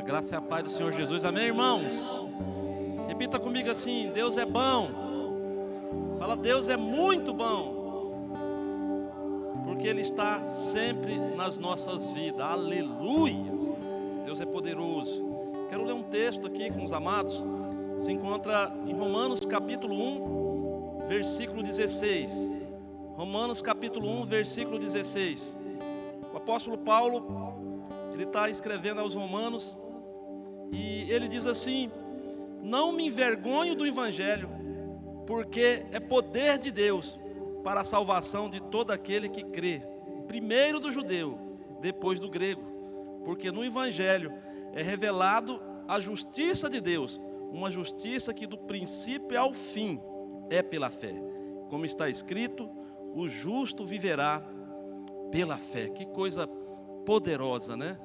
Graça e a paz do Senhor Jesus, amém, irmãos? Repita comigo assim: Deus é bom. Fala, Deus é muito bom, porque Ele está sempre nas nossas vidas, aleluias. Deus é poderoso. Quero ler um texto aqui com os amados. Se encontra em Romanos capítulo 1, versículo 16. Romanos capítulo 1, versículo 16. O apóstolo Paulo, ele está escrevendo aos romanos, e ele diz assim: não me envergonho do evangelho, porque é poder de Deus para a salvação de todo aquele que crê, primeiro do judeu, depois do grego, porque no evangelho é revelado a justiça de Deus, uma justiça que do princípio ao fim é pela fé, como está escrito: o justo viverá pela fé. Que coisa poderosa, né?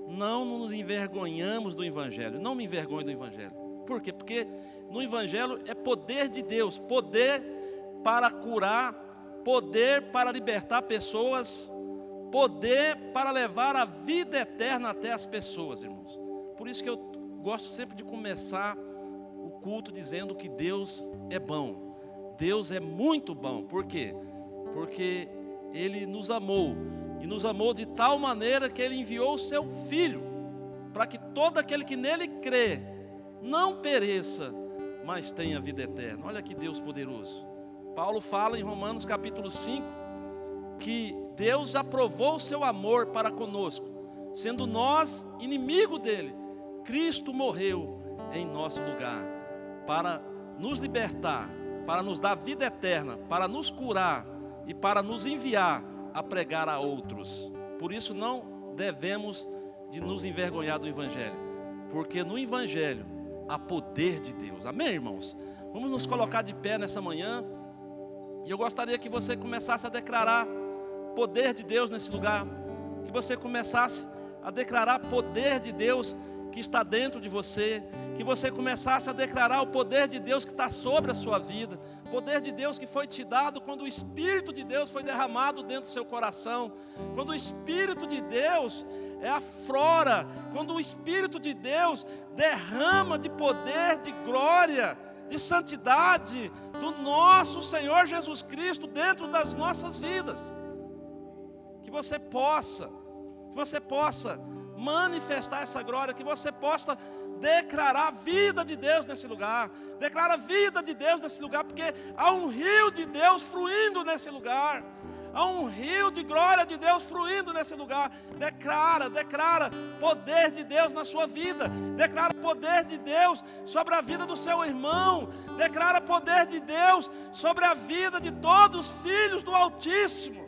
Não nos envergonhamos do evangelho. Não me envergonhe do evangelho. Por quê? Porque no evangelho é poder de Deus, poder para curar, poder para libertar pessoas, poder para levar a vida eterna até as pessoas, irmãos. Por isso que eu gosto sempre de começar o culto dizendo que Deus é bom. Deus é muito bom. Por quê? Porque Ele nos amou, e nos amou de tal maneira que Ele enviou o Seu Filho, para que todo aquele que nele crê não pereça, mas tenha vida eterna. Olha que Deus poderoso. Paulo fala em Romanos capítulo 5, que Deus já provou o seu amor para conosco, sendo nós inimigo dele, Cristo morreu em nosso lugar, para nos libertar, para nos dar vida eterna, para nos curar e para nos enviar a pregar a outros. Por isso não devemos de nos envergonhar do evangelho, porque no evangelho há poder de Deus. Amém, irmãos? Vamos nos colocar de pé nessa manhã, e eu gostaria que você começasse a declarar poder de Deus nesse lugar, que você começasse a declarar poder de Deus que está dentro de você, que você começasse a declarar o poder de Deus que está sobre a sua vida, poder de Deus que foi te dado quando o Espírito de Deus foi derramado dentro do seu coração, quando o Espírito de Deus aflora, quando o Espírito de Deus derrama de poder, de glória, de santidade do nosso Senhor Jesus Cristo dentro das nossas vidas. Que você possa manifestar essa glória, que você possa declarar a vida de Deus nesse lugar. Declara a vida de Deus nesse lugar, porque há um rio de Deus fluindo nesse lugar. Há um rio de glória de Deus fluindo nesse lugar. Declara poder de Deus na sua vida. Declara poder de Deus sobre a vida do seu irmão. Declara poder de Deus sobre a vida de todos os filhos do Altíssimo.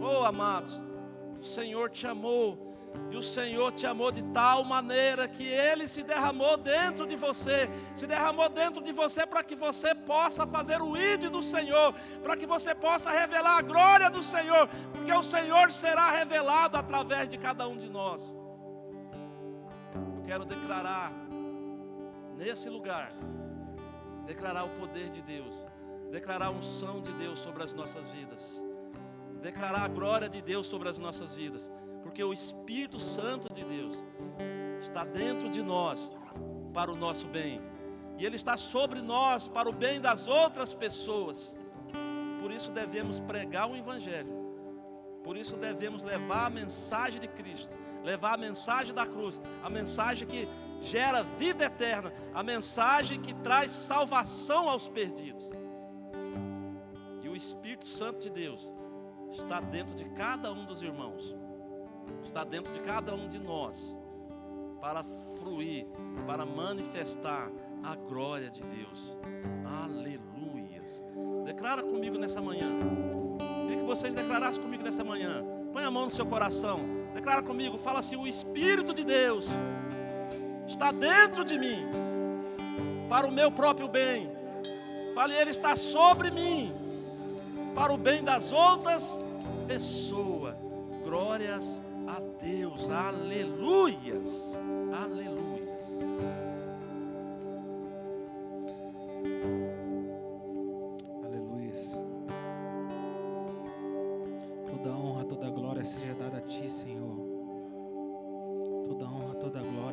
Oh, amados, o Senhor te amou, e o Senhor te amou de tal maneira que Ele se derramou dentro de você, para que você possa fazer o ID do Senhor, para que você possa revelar a glória do Senhor, porque o Senhor será revelado através de cada um de nós. Eu quero declarar nesse lugar, declarar o poder de Deus, declarar a unção de Deus sobre as nossas vidas, declarar a glória de Deus sobre as nossas vidas, porque o Espírito Santo de Deus está dentro de nós para o nosso bem, e Ele está sobre nós para o bem das outras pessoas. Por isso devemos pregar o Evangelho, por isso devemos levar a mensagem de Cristo, levar a mensagem da cruz, a mensagem que gera vida eterna, a mensagem que traz salvação aos perdidos. E o Espírito Santo de Deus está dentro de cada um dos irmãos, está dentro de cada um de nós, para fruir, para manifestar a glória de Deus. Aleluias. Declara comigo nessa manhã. Queria que vocês declarassem comigo nessa manhã. Põe a mão no seu coração, declara comigo, fala assim: o Espírito de Deus está dentro de mim, para o meu próprio bem. Fale, Ele está sobre mim, para o bem das outras pessoas. Glórias a Deus, aleluias, aleluias. Aleluias. Toda honra, toda glória seja dada a Ti, Senhor. Toda honra, toda glória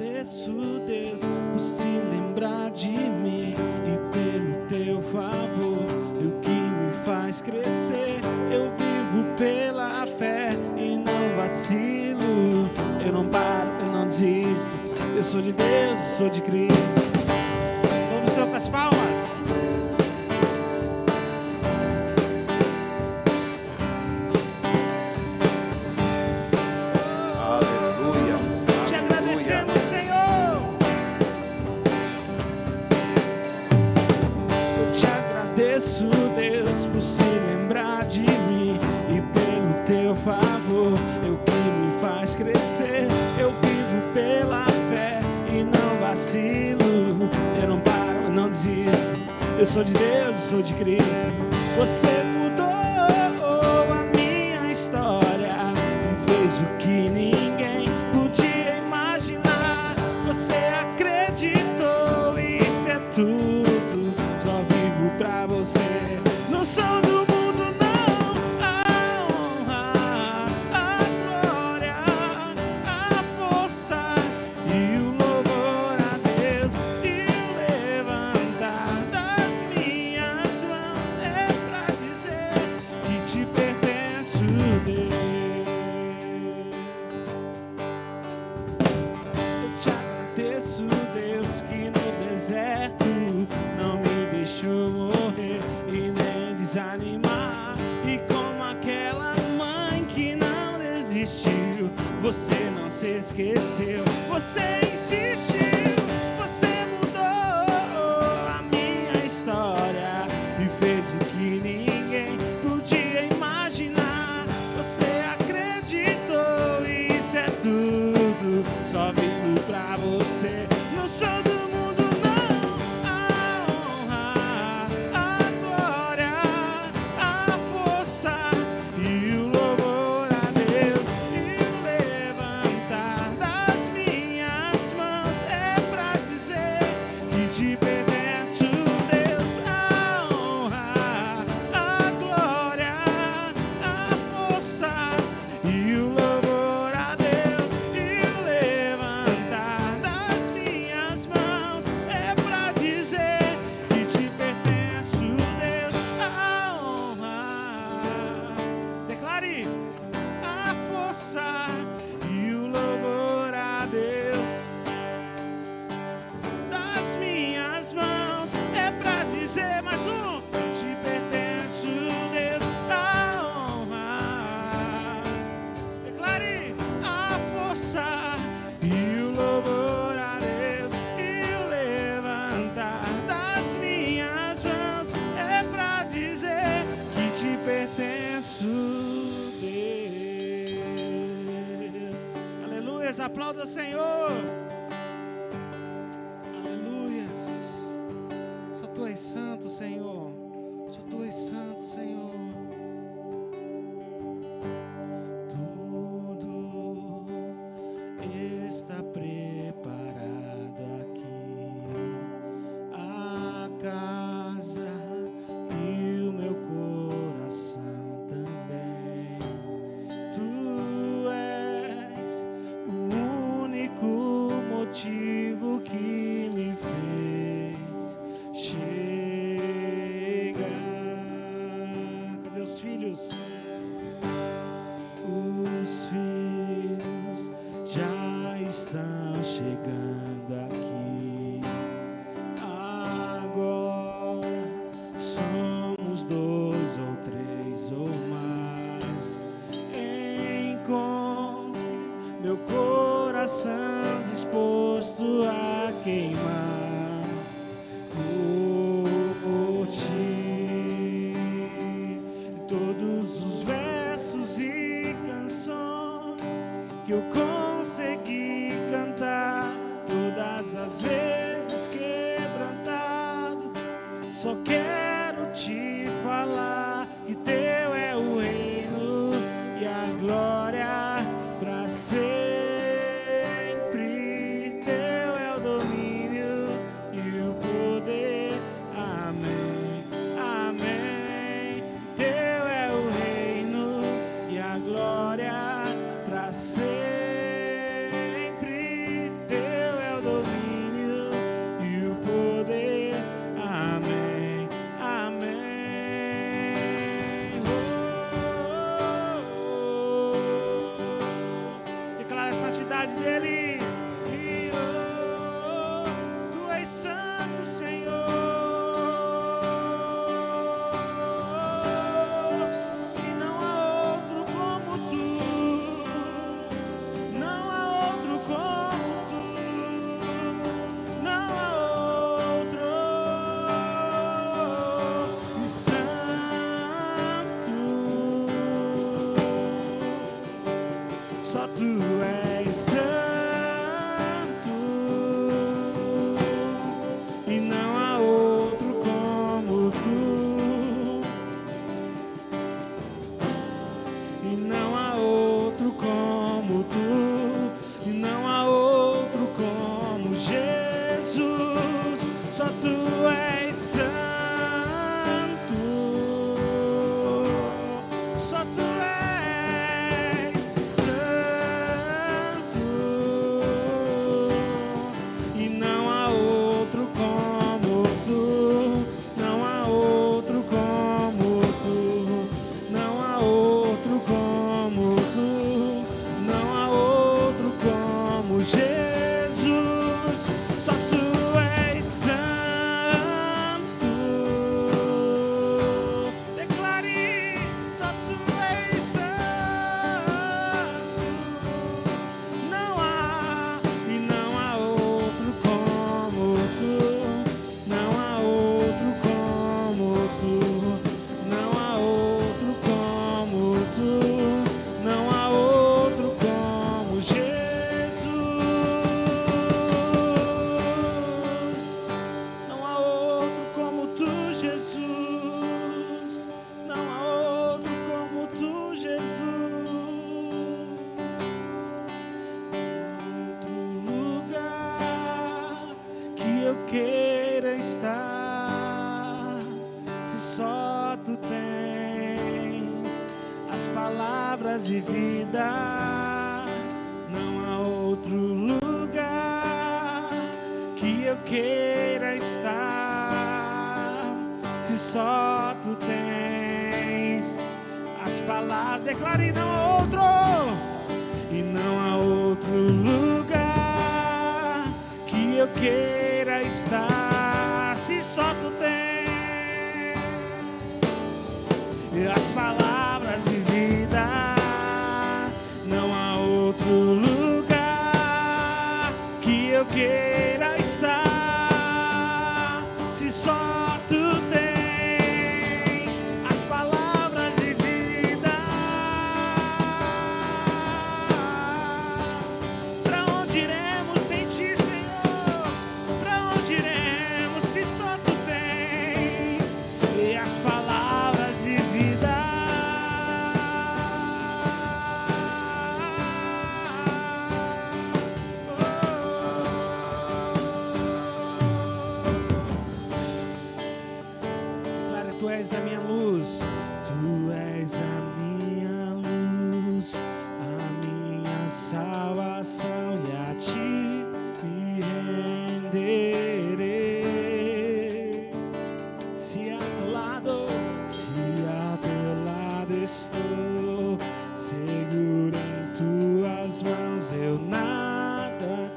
agradeço, Deus, por se lembrar de mim e pelo teu favor, o que me faz crescer. Eu vivo pela fé e não vacilo. Eu não paro, eu não desisto. Eu sou de Deus, eu sou de Cristo. Vamos, Senhor, com as palmas. Deus, por se lembrar de mim e pelo teu favor, é o que me faz crescer. Eu vivo pela fé e não vacilo. Eu não paro, eu não desisto. Eu sou de Deus, eu sou de Cristo. Você mudou a minha história e fez o que ninguém podia imaginar. Você acreditou, isso é tudo. Só vivo pra você. Não sou do mundo, não. A honra, a glória, a força e o louvor a Deus. E o levantar das minhas mãos é pra dizer que te pertenço, Deus. Eu te agradeço, Deus, que no deserto não me deixou morrer e nem desanimar. E como aquela mãe que não desistiu, você não se esqueceu, você insistiu. Você mudou a minha história e fez o que ninguém podia imaginar. Você acreditou, isso é tudo. Só vivo pra você. Não sou do mundo, não. A honra, a glória, a força e o louvor a Deus. E o levantar das minhas mãos é pra dizer que te pertenço, Deus. A honra, a glória, a força e o louvor a Deus. E o levantar das minhas mãos é pra dizer que te pertenço, Deus. A honra, declare, a força e o louvor a Deus. Das minhas mãos é pra dizer mais um, que te pertenço, Deus. A honra, declare, a força e o louvor a Deus. E o levantar das minhas mãos é pra dizer que te pertenço, Deus. Aleluias, aplauda o Senhor. Aleluias. Só tu és santo, Senhor. Só tu és santo, Senhor. Tudo está preparado aqui, a casa e o meu coração também. Tu és o único motivo que me fez chegar. Cadê os filhos? Os filhos já estão chegando aqui. Agora somos 2 ou 3 ou mais. Encontre meu coração disposto a queimar por ti. Todos os versos e canções que eu consegui cantar, todas as vezes quebrantado, só quero te falar que teu é o reino e a glória pra sempre. Teu é o domínio e o poder. Amém, amém. Teu é o reino e a glória pra sempre. Teu palavras de vida, não há outro lugar que eu queira estar, se só tu tens as palavras. Declare: não há outro, e não há outro lugar que eu queira estar, se só tu tens as palavras de vida, não há outro lugar que eu queira estar, se só tu tens as palavras de vida. Pra onde iremos sem ti, Senhor? Pra onde iremos se só tu tens e as palavras de vida? Glória, tu és a minha luz, tu és a minha luz, a minha salvação, e a ti me renderei. Se a teu lado estou, seguro em tuas mãos, eu nada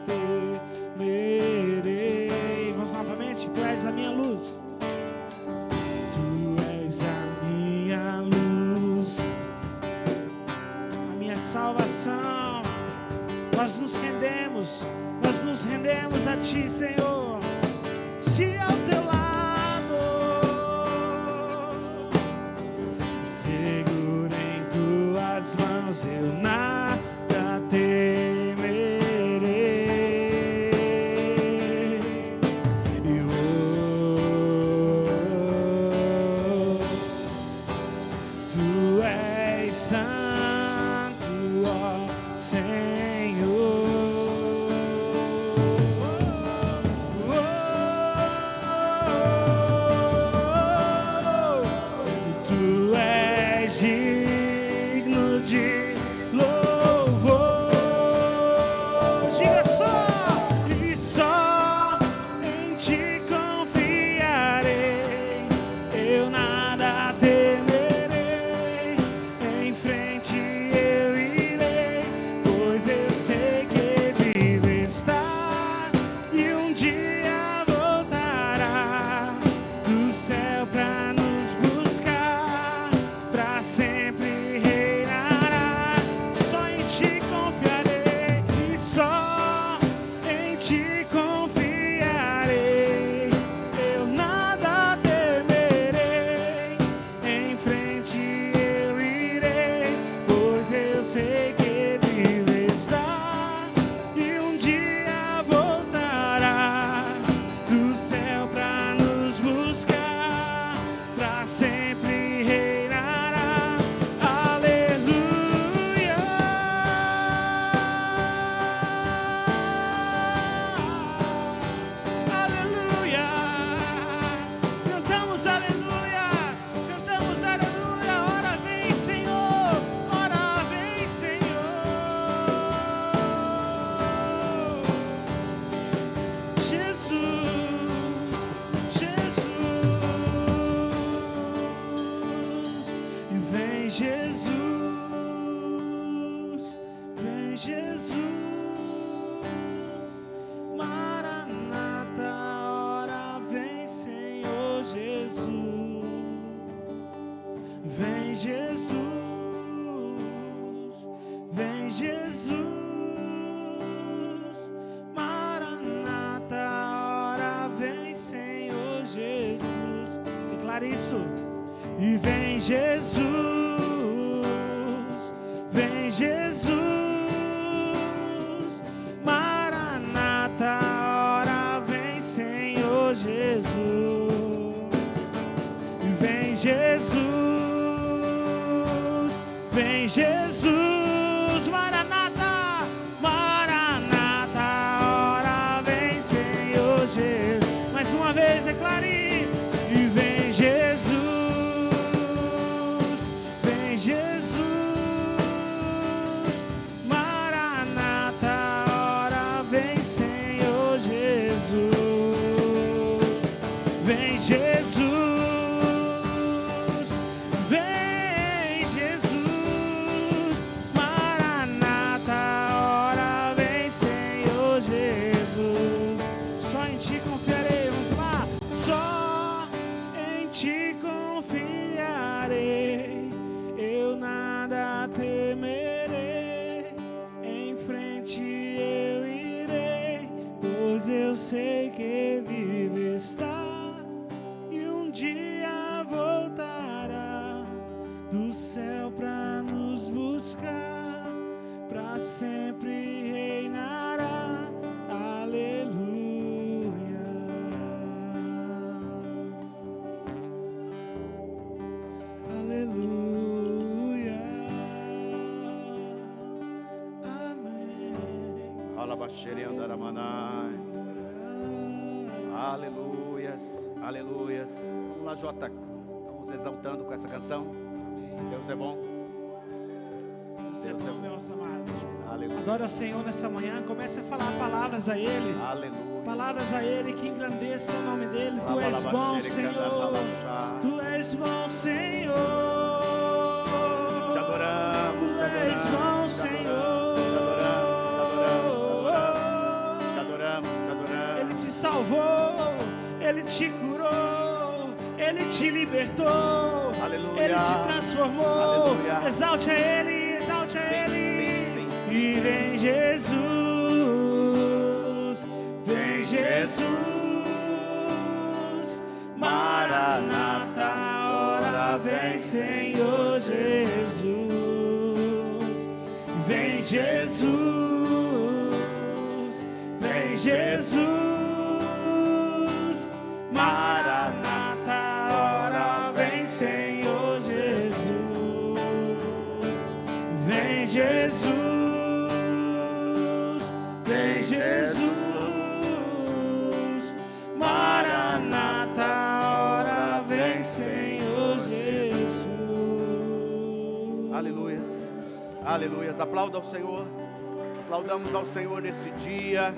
temerei. Vamos novamente: tu és a minha luz, tu és a minha luz, a minha salvação. Nós nos rendemos a ti, Senhor. Se ao teu lado, seguro em tuas mãos, eu nada temerei. Tu és santo, ó Senhor. Tu és digno de louvor. Diga: só e só em ti confiarei, eu nada temerei, em frente eu irei, pois eu sei que vivo está e um dia voltará do céu pra nos buscar, pra sempre reinará. Só em ti confiarei, e só em ti confiarei, eu nada temerei, em frente eu irei, pois eu sei que vivo está e um dia voltará do céu pra nos buscar, pra sempre reinará. Aleluia, aleluia. Cantamos aleluia, cantamos aleluia. Ora vem, Senhor, ora vem, Senhor. Jesus, Jesus, e vem Jesus, vem Jesus, Maranata, ora vem, Senhor Jesus, vem Jesus, vem Jesus, Maranata, ora vem, Senhor Jesus. Declare isso. E vem Jesus, vem Jesus, Maranata, ora vem, Senhor Jesus. E vem Jesus, vem Jesus, Maranata, Maranata, ora vem, Senhor Jesus. Mais uma vez, declare. E vem Jesus, vem Jesus, nos buscar, para sempre reinará. Aleluia. Aleluia. Amém. Aleluias, aleluias. Vamos lá, Jota. Estamos exaltando com essa canção. Deus é bom. Deus é bom, meus amados. Aleluia. Adora o Senhor nessa manhã. Comece a falar palavras a Ele. Aleluia. Palavras a Ele que engrandeçam o nome dEle. Tu és bom, Senhor. Tu és bom, Senhor. Te adoramos. Tu és bom, Senhor. Te adoramos. Ele te salvou, Ele te curou, Ele te libertou, Aleluia. Ele te transformou. Aleluia. Exalte a Ele, exalte a Ele. Sim. E vem Jesus, vem Jesus, Maranata, ora vem Senhor Jesus. Vem Jesus, vem Jesus, Maranata, ora vem Senhor Jesus. Vem Jesus, vem Jesus, Maranata, ora vem Senhor Jesus. Aleluias. Aleluias. Aplauda ao Senhor. Aplaudamos ao Senhor nesse dia.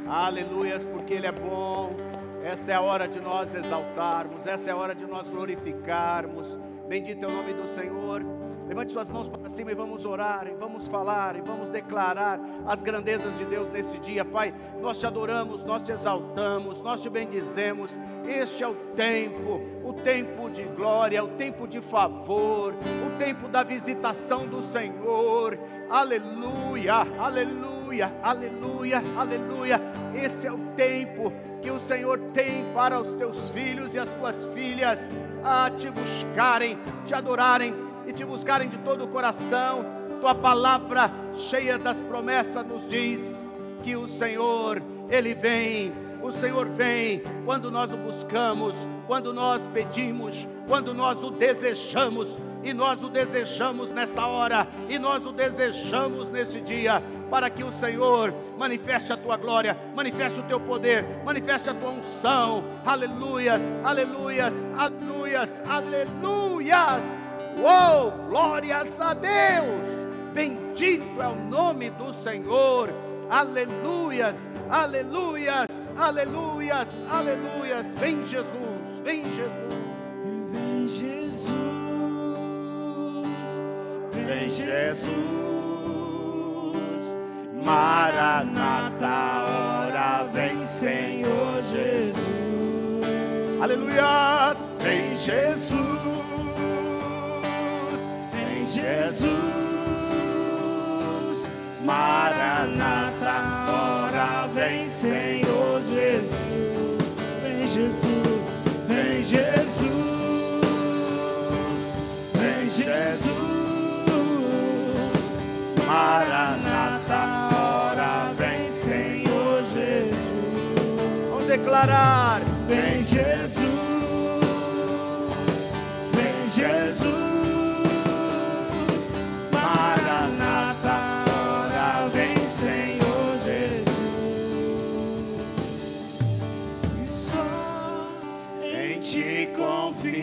Aleluias, porque Ele é bom. Esta é a hora de nós exaltarmos. Essa é a hora de nós glorificarmos. Bendito é o nome do Senhor. Levante suas mãos para cima e vamos orar, e vamos falar, e vamos declarar as grandezas de Deus nesse dia. Pai, nós te adoramos, nós te exaltamos, nós te bendizemos. Este é o tempo de glória, o tempo de favor, o tempo da visitação do Senhor. Aleluia, aleluia, aleluia, aleluia. Esse é o tempo que o Senhor tem para os teus filhos e as tuas filhas a te buscarem, te adorarem e te buscarem de todo o coração. Tua palavra cheia das promessas nos diz que o Senhor, Ele vem. O Senhor vem quando nós o buscamos, quando nós pedimos, quando nós o desejamos. E nós o desejamos nessa hora, e nós o desejamos nesse dia, para que o Senhor manifeste a tua glória, manifeste o teu poder, manifeste a tua unção. Aleluias, aleluias, aleluias, aleluias. Oh, glórias a Deus. Bendito é o nome do Senhor. Aleluias, aleluias, aleluias, aleluias. Vem Jesus, vem Jesus. Vem Jesus, Vem Jesus, Maranata, ora vem Senhor Jesus. Aleluia, vem Jesus, Vem Jesus, Maranata, ora vem Senhor Jesus. Vem Jesus, vem Jesus, vem Jesus, Maranata, ora vem Senhor Jesus. vamos declarar, Vem Jesus, vem Jesus, Maranata, ora vem Senhor Jesus. E só em ti confiarei,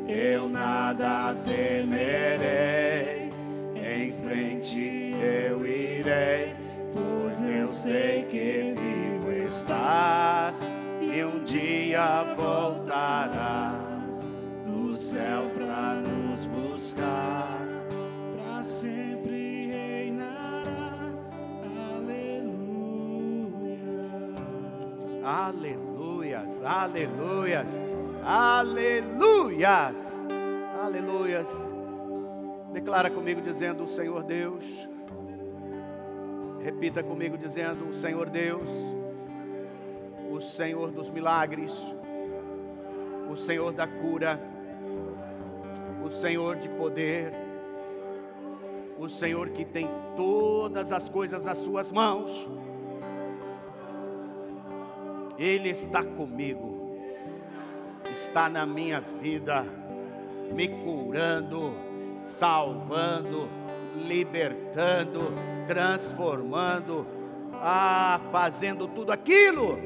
eu nada temerei, em frente eu irei, pois eu sei que vivo estás e um dia voltarás do céu pra nos buscar, pra sempre reinará. Aleluia. aleluias, aleluias, aleluias, aleluias. Declara comigo dizendo: o Senhor Deus. Repita comigo dizendo: o Senhor Deus, o Senhor dos milagres, o Senhor da cura, o Senhor de poder, o Senhor que tem todas as coisas nas suas mãos. Ele está comigo, está na minha vida, me curando, salvando, libertando, transformando, fazendo tudo aquilo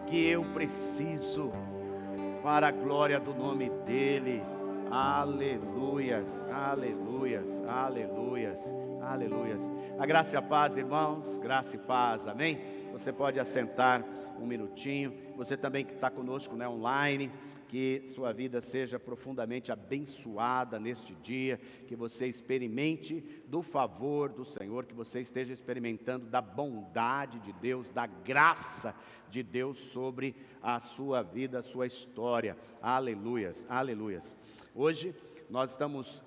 que eu preciso para a glória do nome dEle. Aleluias, aleluias, aleluias, aleluias. A graça e a paz, irmãos, graça e paz, amém? Você pode assentar um minutinho. Você também que está conosco, né, online, que sua vida seja profundamente abençoada neste dia, que você experimente do favor do Senhor, que você esteja experimentando da bondade de Deus, da graça de Deus sobre a sua vida, a sua história. Aleluias, aleluias. Hoje nós estamos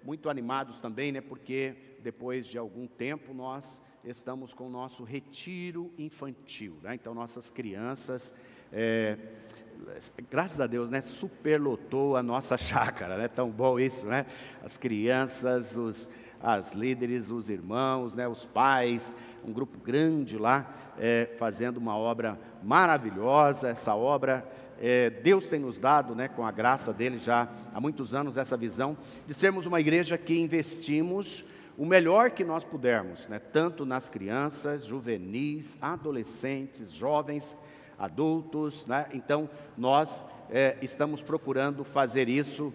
muito animados também, né, porque depois de algum tempo nós estamos com o nosso retiro infantil, né? Então nossas crianças, graças a Deus, né, superlotou a nossa chácara, né? Tão bom isso, né? As crianças, as líderes, os irmãos, né, os pais, um grupo grande lá, fazendo uma obra maravilhosa. Essa obra, Deus tem nos dado, né, com a graça dele já há muitos anos, essa visão de sermos uma igreja que investimos o melhor que nós pudermos, né, tanto nas crianças, juvenis, adolescentes, jovens, adultos, né? Então nós estamos procurando fazer isso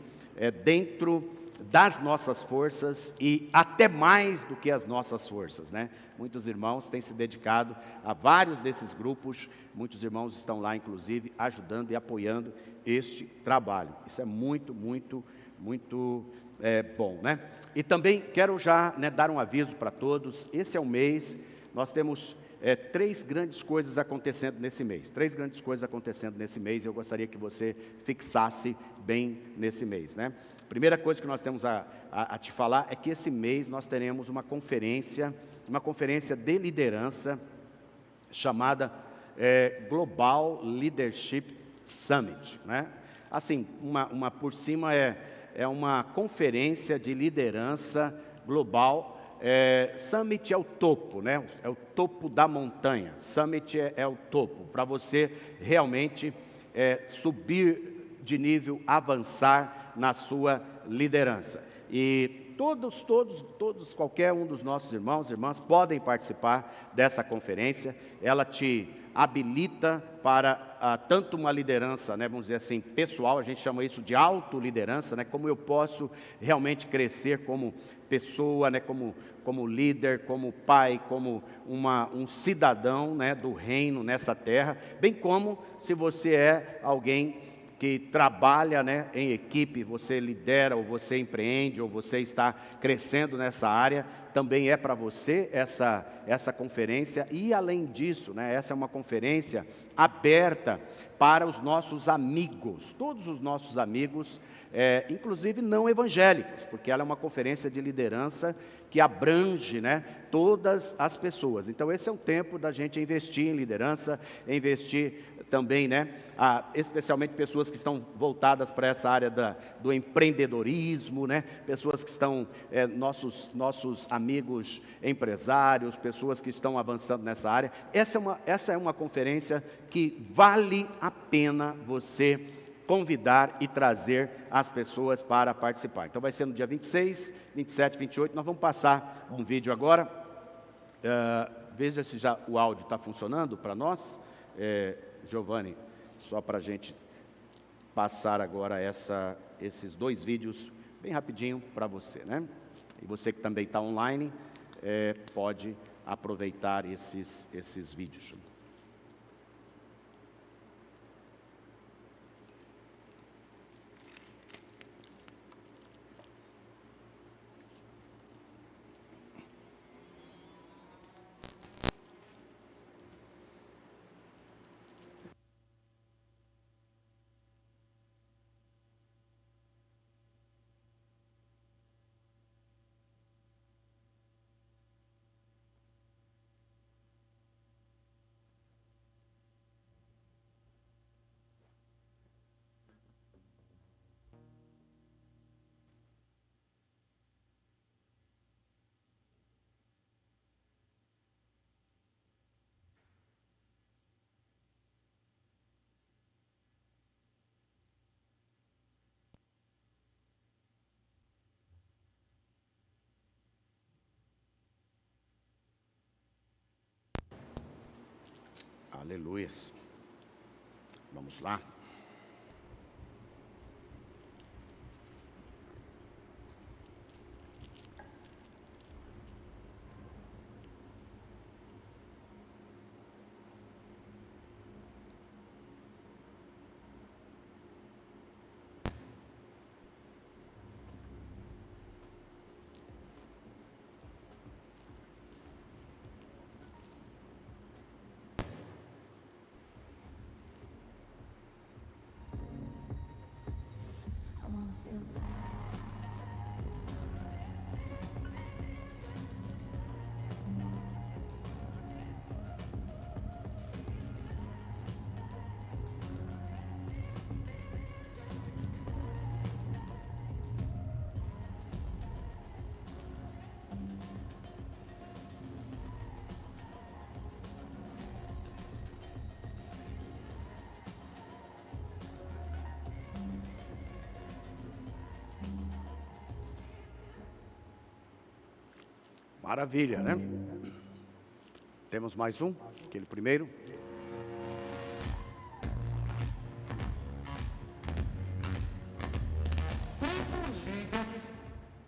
dentro das nossas forças e até mais do que as nossas forças, né? Muitos irmãos têm se dedicado a vários desses grupos, muitos irmãos estão lá inclusive ajudando e apoiando este trabalho. Isso é muito, muito, muito bom, né? E também quero já, né, dar um aviso para todos. Esse é o mês, nós temos 3 grandes coisas acontecendo nesse mês. 3 grandes coisas acontecendo nesse mês, eu gostaria que você fixasse bem nesse mês, né? Primeira coisa que nós temos a te falar é que esse mês nós teremos uma conferência de liderança chamada Global Leadership Summit, né? Assim, por cima é uma conferência de liderança global. Summit é o topo, né? É o topo da montanha. Summit é o topo, para você realmente subir de nível, avançar na sua liderança. E todos, qualquer um dos nossos irmãos e irmãs podem participar dessa conferência. Ela te habilita para tanto uma liderança, né, vamos dizer assim, pessoal. A gente chama isso de autoliderança, né? Como eu posso realmente crescer como pessoa, né, como líder, como pai, como um cidadão, né, do reino nessa terra, bem como se você é alguém que trabalha, né, em equipe, você lidera, ou você empreende, ou você está crescendo nessa área, também é para você essa conferência. E além disso, né, essa é uma conferência aberta para os nossos amigos, todos os nossos amigos, inclusive não evangélicos, porque ela é uma conferência de liderança que abrange, né, todas as pessoas. Então esse é o tempo da gente investir em liderança, investir também, né, especialmente pessoas que estão voltadas para essa área do empreendedorismo, né, pessoas que estão, nossos amigos empresários, pessoas que estão avançando nessa área. Essa é uma conferência que vale a pena você convidar e trazer as pessoas para participar. Então vai ser no dia 26, 27, 28, nós vamos passar um vídeo agora. Veja se já o áudio está funcionando para nós. Giovanni, só para a gente passar agora esses 2 vídeos bem rapidinho para você, né? E você que também está online, pode aproveitar esses vídeos. Aleluias. Vamos lá. Maravilha, né? Temos mais um, aquele primeiro.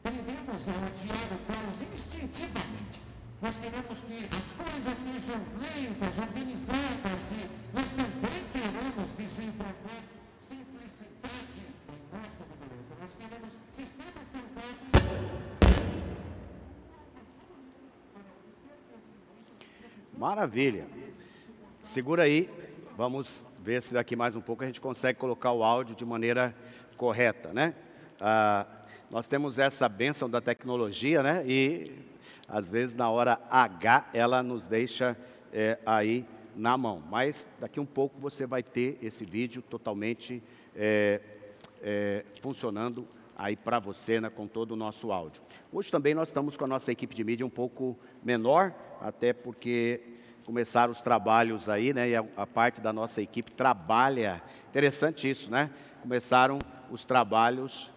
Tendemos a odiar o caos instintivamente. Nós queremos que as coisas sejam lentas, organizadas e nós também queremos desenvolver simplicidade em nossa liderança. Nós queremos sistemas saudáveis. Maravilha. Segura aí, vamos ver se daqui mais um pouco a gente consegue colocar o áudio de maneira correta, né? Nós temos essa bênção da tecnologia, né? E às vezes na hora H ela nos deixa aí na mão. Mas daqui um pouco você vai ter esse vídeo totalmente funcionando aí para você, né, com todo o nosso áudio. Hoje também nós estamos com a nossa equipe de mídia um pouco menor, até porque começaram os trabalhos aí, né, e a parte da nossa equipe trabalha, interessante isso, né, começaram os trabalhos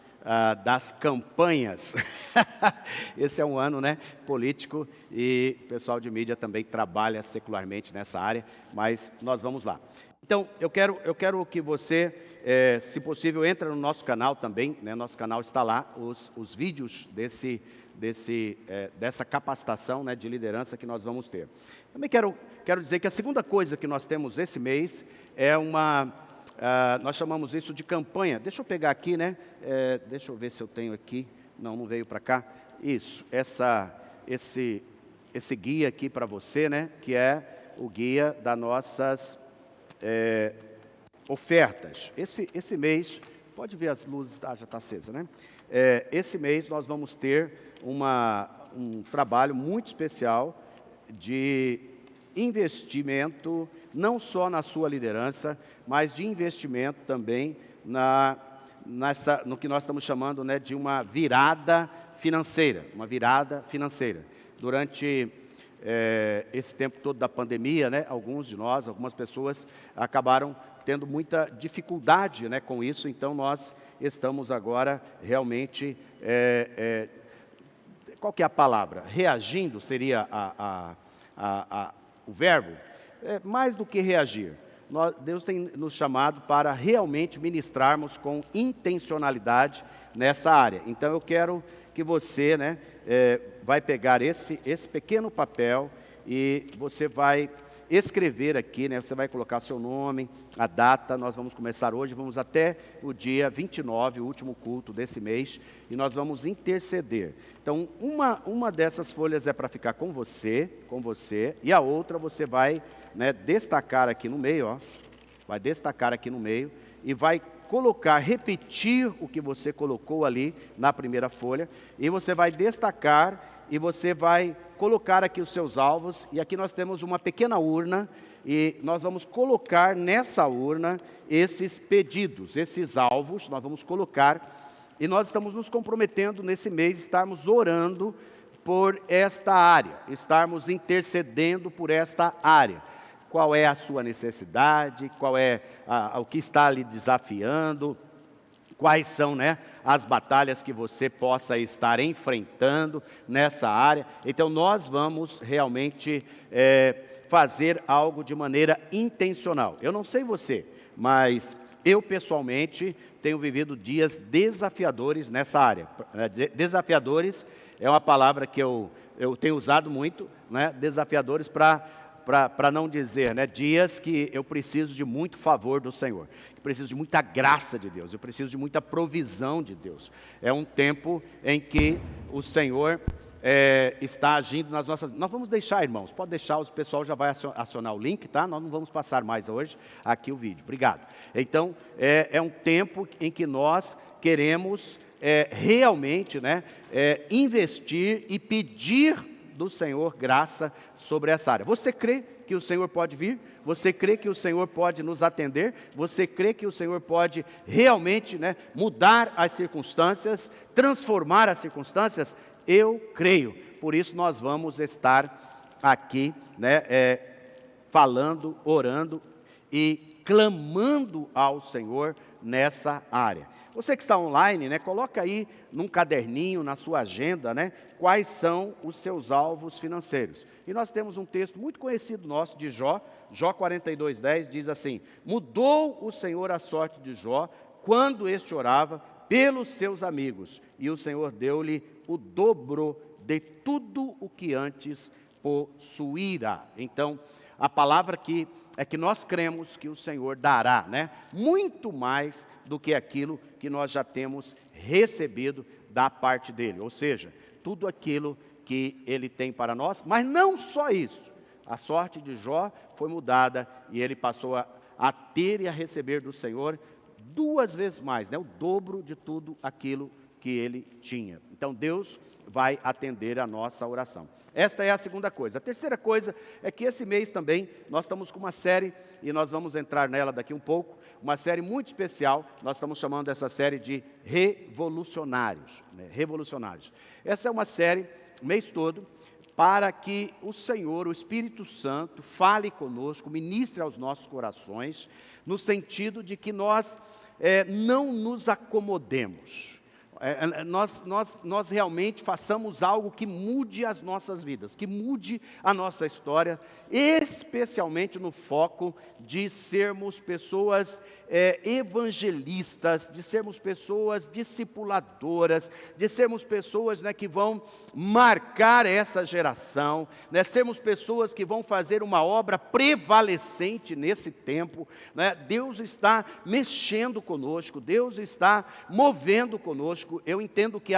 das campanhas. Esse é um ano, né, político, e o pessoal de mídia também trabalha secularmente nessa área, mas nós vamos lá. Então, eu quero que você, se possível, entre no nosso canal também, né? Nosso canal está lá, os vídeos dessa capacitação, né, de liderança que nós vamos ter. Também quero dizer que a segunda coisa que nós temos esse mês é nós chamamos isso de campanha. Deixa eu pegar aqui, né? Deixa eu ver se eu tenho aqui. Não veio para cá. Isso, esse guia aqui para você, né? Que é o guia das nossas ofertas. Esse mês, pode ver as luzes, já está acesa, né? Esse mês nós vamos ter um trabalho muito especial de investimento, não só na sua liderança, mas de investimento também no que nós estamos chamando, né, de uma virada financeira. Durante esse tempo todo da pandemia, né, algumas pessoas acabaram tendo muita dificuldade, né, com isso, então nós estamos agora realmente, qual que é a palavra? Reagindo seria o verbo? Mais do que reagir. Deus tem nos chamado para realmente ministrarmos com intencionalidade nessa área. Então eu quero que você, né, vai pegar esse pequeno papel e você vai escrever aqui, né, você vai colocar seu nome, a data, nós vamos começar hoje, vamos até o dia 29, o último culto desse mês, e nós vamos interceder. Então, uma dessas folhas é para ficar com você, e a outra você vai, né, destacar aqui no meio, ó, vai destacar aqui no meio, e vai repetir o que você colocou ali na primeira folha, e você vai destacar, e você vai colocar aqui os seus alvos, e aqui nós temos uma pequena urna, e nós vamos colocar nessa urna esses pedidos, esses alvos, nós vamos colocar, e nós estamos nos comprometendo nesse mês, estarmos orando por esta área, estarmos intercedendo por esta área. Qual é a sua necessidade, qual é o que está lhe desafiando, quais são, né, as batalhas que você possa estar enfrentando nessa área. Então nós vamos realmente fazer algo de maneira intencional. Eu não sei você, mas eu pessoalmente tenho vivido dias desafiadores nessa área. Desafiadores é uma palavra que eu tenho usado muito, né? Desafiadores para não dizer, né? Dias que eu preciso de muito favor do Senhor, que preciso de muita graça de Deus, eu preciso de muita provisão de Deus. É um tempo em que o Senhor está agindo nas nossas... Nós vamos deixar, irmãos, pode deixar, o pessoal já vai acionar o link, tá? Nós não vamos passar mais hoje aqui o vídeo, obrigado. Então, é um tempo em que nós queremos realmente, né, investir e pedir do Senhor graça sobre essa área. Você crê que o Senhor pode vir? Você crê que o Senhor pode nos atender? Você crê que o Senhor pode realmente, né, mudar as circunstâncias, transformar as circunstâncias? Eu creio, por isso nós vamos estar aqui, né, falando, orando e clamando ao Senhor nessa área. Você que está online, né, coloca aí num caderninho, na sua agenda, né, quais são os seus alvos financeiros. E nós temos um texto muito conhecido nosso de Jó, Jó 42:10, diz assim: mudou o Senhor a sorte de Jó quando este orava pelos seus amigos, e o Senhor deu-lhe o dobro de tudo o que antes possuíra. Então, a palavra aqui é que nós cremos que o Senhor dará, né, muito mais do que aquilo que nós já temos recebido da parte dele. Ou seja, tudo aquilo que ele tem para nós, mas não só isso. A sorte de Jó foi mudada e ele passou a ter e a receber do Senhor 2 vezes mais, né, o dobro de tudo aquilo que ele tinha. Então Deus vai atender a nossa oração. Esta é a segunda coisa. A terceira coisa é que esse mês também nós estamos com uma série, e nós vamos entrar nela daqui um pouco, uma série muito especial. Nós estamos chamando essa série de Revolucionários, né? Revolucionários. Essa é uma série, o mês todo, para que o Senhor, o Espírito Santo, fale conosco, ministre aos nossos corações, no sentido de que nós não nos acomodemos. Nós realmente façamos algo que mude as nossas vidas, que mude a nossa história, especialmente no foco de sermos pessoas evangelistas, de sermos pessoas discipuladoras, de sermos pessoas, né, que vão marcar essa geração, né, sermos pessoas que vão fazer uma obra prevalecente nesse tempo, né? Deus está mexendo conosco, Deus está movendo conosco. Eu entendo que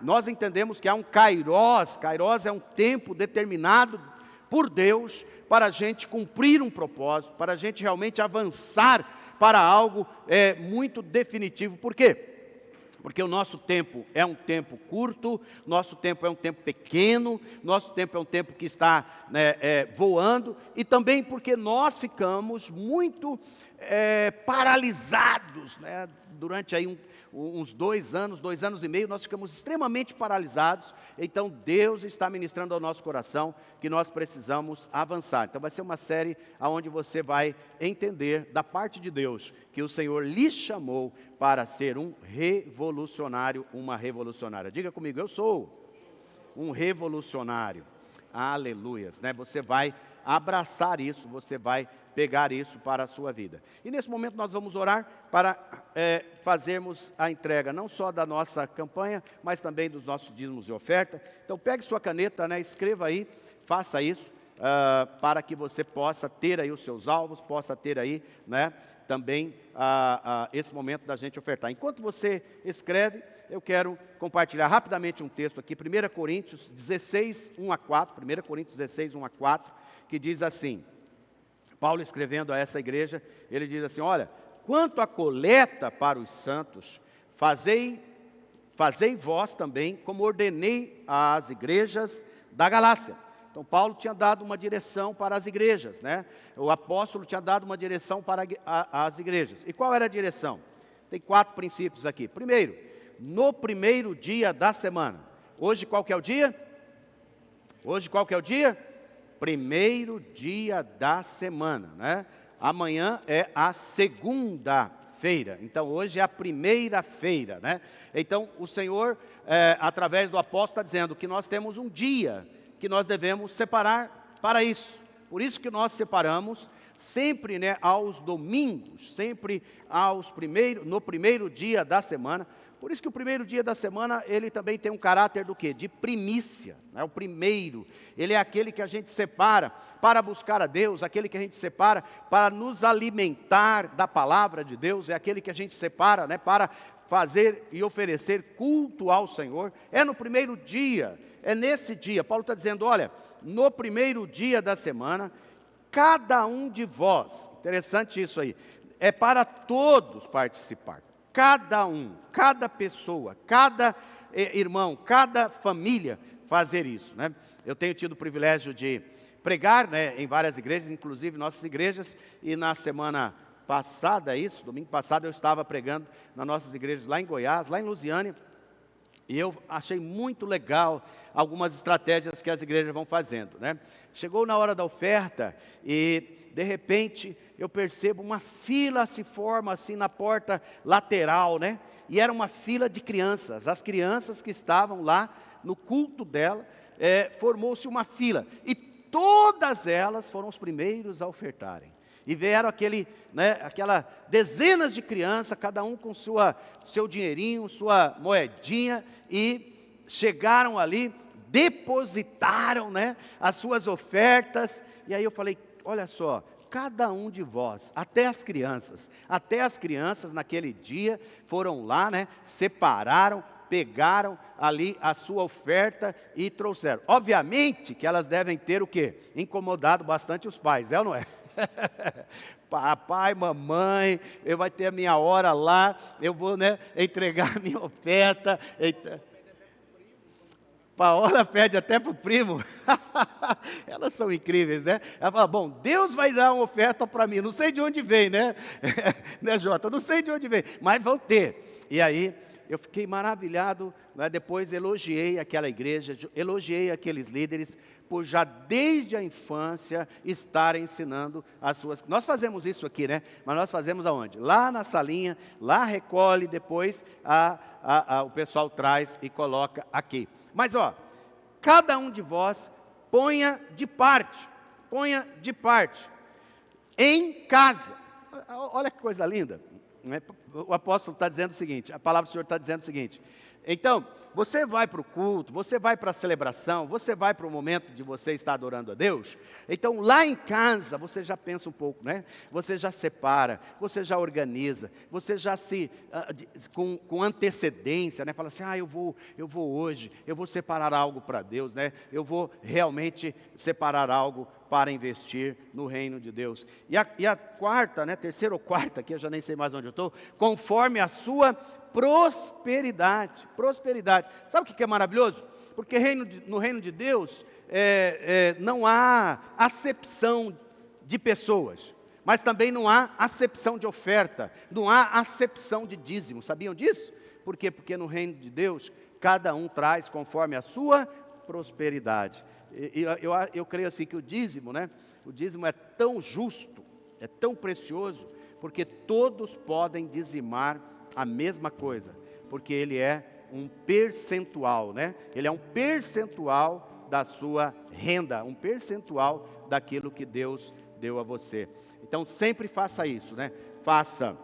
nós entendemos que há um Kairos. Kairos é um tempo determinado por Deus para a gente cumprir um propósito, para a gente realmente avançar para algo muito definitivo. Por quê? Porque o nosso tempo é um tempo curto, nosso tempo é um tempo pequeno, nosso tempo é um tempo que está, né, voando, e também porque nós ficamos muito paralisados, né, durante aí uns 2 anos, 2 anos e meio, nós ficamos extremamente paralisados. Então Deus está ministrando ao nosso coração que nós precisamos avançar. Então vai ser uma série onde você vai entender da parte de Deus que o Senhor lhe chamou para ser um revolucionário, uma revolucionária. Diga comigo, eu sou um revolucionário. Aleluias, né? Você vai abraçar isso, você vai pegar isso para a sua vida. E nesse momento nós vamos orar para fazermos a entrega, não só da nossa campanha, mas também dos nossos dízimos e oferta. Então pegue sua caneta, né, escreva aí, faça isso, para que você possa ter aí os seus alvos, possa ter aí, né, também esse momento da gente ofertar. Enquanto você escreve, eu quero compartilhar rapidamente um texto aqui, 1 Coríntios 16, 1 a 4, 1 Coríntios 16, 1 a 4, que diz assim, Paulo escrevendo a essa igreja, ele diz assim, olha, quanto à coleta para os santos, fazei vós também, como ordenei às igrejas da Galácia. Então Paulo tinha dado uma direção para as igrejas, né? O apóstolo tinha dado uma direção para as igrejas. E qual era a direção? Tem 4 princípios aqui. Primeiro, no primeiro dia da semana. Hoje qual que é o dia? Hoje qual que é o dia? Primeiro dia da semana, né? Amanhã é a segunda-feira. Então hoje é a primeira-feira, né? Então o Senhor, através do apóstolo, está dizendo que nós temos um dia que nós devemos separar para isso. Por isso que nós separamos sempre, né, aos domingos, sempre no primeiro dia da semana. Por isso que o primeiro dia da semana, ele também tem um caráter do quê? De primícia, né? O primeiro, ele é aquele que a gente separa para buscar a Deus, aquele que a gente separa para nos alimentar da palavra de Deus, é aquele que a gente separa, né, para fazer e oferecer culto ao Senhor. É no primeiro dia, é nesse dia. Paulo está dizendo, olha, no primeiro dia da semana, cada um de vós, interessante isso aí, é para todos participar. Cada um, cada pessoa, cada irmão, cada família fazer isso, né? Eu tenho tido o privilégio de pregar, né, em várias igrejas, inclusive nossas igrejas, e na semana passada, domingo passado, eu estava pregando nas nossas igrejas lá em Goiás, lá em Lusiânia, e eu achei muito legal algumas estratégias que as igrejas vão fazendo, né? Chegou na hora da oferta e, de repente, eu percebo uma fila se forma assim na porta lateral, né? E era uma fila de crianças. As crianças que estavam lá no culto dela, formou-se uma fila. E todas elas foram os primeiros a ofertarem. E vieram aquela dezenas de crianças, cada um com seu dinheirinho, sua moedinha, e chegaram ali, depositaram, né, as suas ofertas. E aí eu falei, olha só, cada um de vós, até as crianças naquele dia foram lá, né, separaram, pegaram ali a sua oferta e trouxeram. Obviamente que elas devem ter o quê? Incomodado bastante os pais, é ou não é? Papai, mamãe, vai ter a minha hora lá, eu vou, né, entregar a minha oferta. Paola pede até para o primo. Elas são incríveis, né? Ela fala, bom, Deus vai dar uma oferta para mim, não sei de onde vem, né? Né, Jota? Não sei de onde vem, mas vão ter. E aí, eu fiquei maravilhado, né? Depois elogiei aquela igreja, elogiei aqueles líderes, por já desde a infância estarem ensinando as suas... Nós fazemos isso aqui, né? Mas nós fazemos aonde? Lá na salinha, lá recolhe, depois o pessoal traz e coloca aqui. Mas ó, cada um de vós ponha de parte, em casa. Olha que coisa linda. O apóstolo está dizendo o seguinte, a palavra do Senhor está dizendo o seguinte, então, você vai para o culto, você vai para a celebração, você vai para o momento de você estar adorando a Deus, então lá em casa você já pensa um pouco, né? Você já separa, você já organiza, você já com antecedência, né? Fala assim, eu vou hoje, eu vou separar algo para Deus, né? Eu vou realmente separar algo para investir no reino de Deus. E a quarta, né? Terceira ou quarta, que eu já nem sei mais onde eu estou, conforme a sua prosperidade. Sabe o que é maravilhoso? Porque no reino de Deus não há acepção de pessoas, mas também não há acepção de oferta, não há acepção de dízimo. Sabiam disso? Por quê? Porque no reino de Deus, cada um traz conforme a sua prosperidade. Eu creio assim que o dízimo, né? O dízimo é tão justo, é tão precioso, porque todos podem dizimar a mesma coisa, porque ele é um percentual, né? Ele é um percentual da sua renda, um percentual daquilo que Deus deu a você. Então sempre faça isso, né? Faça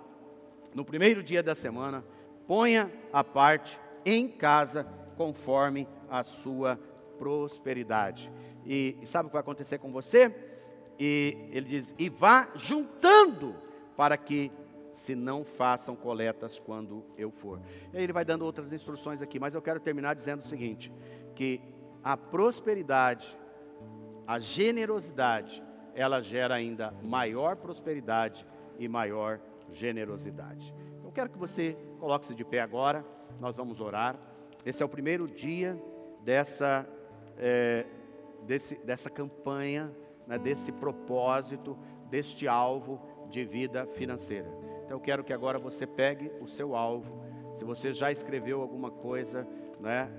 no primeiro dia da semana, ponha a parte em casa conforme a sua prosperidade. E sabe o que vai acontecer com você? E ele diz, e vá juntando para que se não façam coletas quando eu for. E aí ele vai dando outras instruções aqui, mas eu quero terminar dizendo o seguinte, que a prosperidade, a generosidade, ela gera ainda maior prosperidade e maior generosidade. Eu quero que você coloque-se de pé agora, nós vamos orar. Esse é o primeiro dia dessa campanha, né, desse propósito, deste alvo de vida financeira. Então eu quero que agora você pegue o seu alvo. Se você já escreveu alguma coisa, né,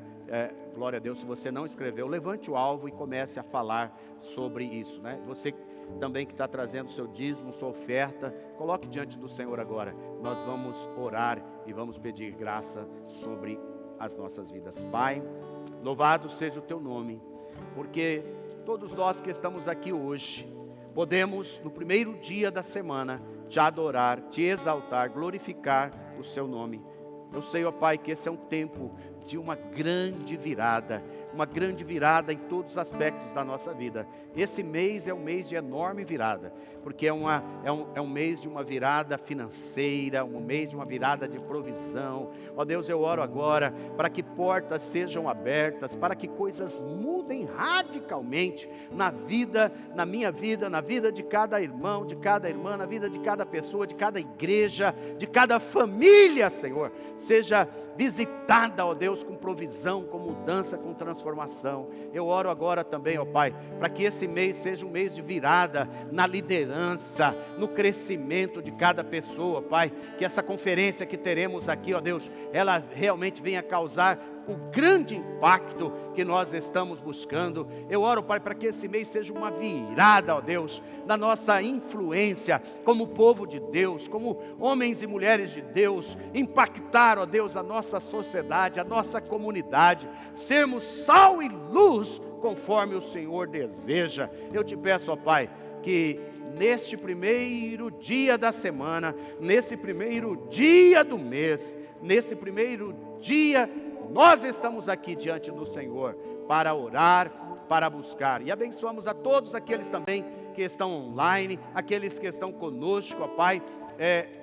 glória a Deus. Se você não escreveu, levante o alvo e comece a falar sobre isso, né? Você também que está trazendo o seu dízimo, sua oferta, coloque diante do Senhor agora. Nós vamos orar e vamos pedir graça sobre as nossas vidas. Pai, louvado seja o teu nome, porque todos nós que estamos aqui hoje, podemos, no primeiro dia da semana, te adorar, te exaltar, glorificar o seu nome. Eu sei, ó Pai, que esse é um tempo de uma grande virada em todos os aspectos da nossa vida. Esse mês é um mês de enorme virada, porque é um mês de uma virada financeira, um mês de uma virada de provisão. Ó Deus, eu oro agora para que portas sejam abertas, para que coisas mudem radicalmente na vida, na minha vida, na vida de cada irmão, de cada irmã, na vida de cada pessoa, de cada igreja, de cada família, Senhor. Seja visitada, ó Deus, com provisão, com mudança, com transformação. Eu oro agora também, ó Pai, para que esse mês seja um mês de virada na liderança, no crescimento de cada pessoa, Pai. Que essa conferência que teremos aqui, ó Deus, ela realmente venha causar o grande impacto que nós estamos buscando. Eu oro, Pai, para que esse mês seja uma virada, ó Deus, na nossa influência como povo de Deus, como homens e mulheres de Deus, impactar, ó Deus, a nossa sociedade, a nossa comunidade, sermos sal e luz conforme o Senhor deseja. Eu te peço, ó Pai, que neste primeiro dia da semana, nesse primeiro dia do mês, nesse primeiro dia, nós estamos aqui diante do Senhor para orar, para buscar. E abençoamos a todos aqueles também que estão online, aqueles que estão conosco, ó Pai,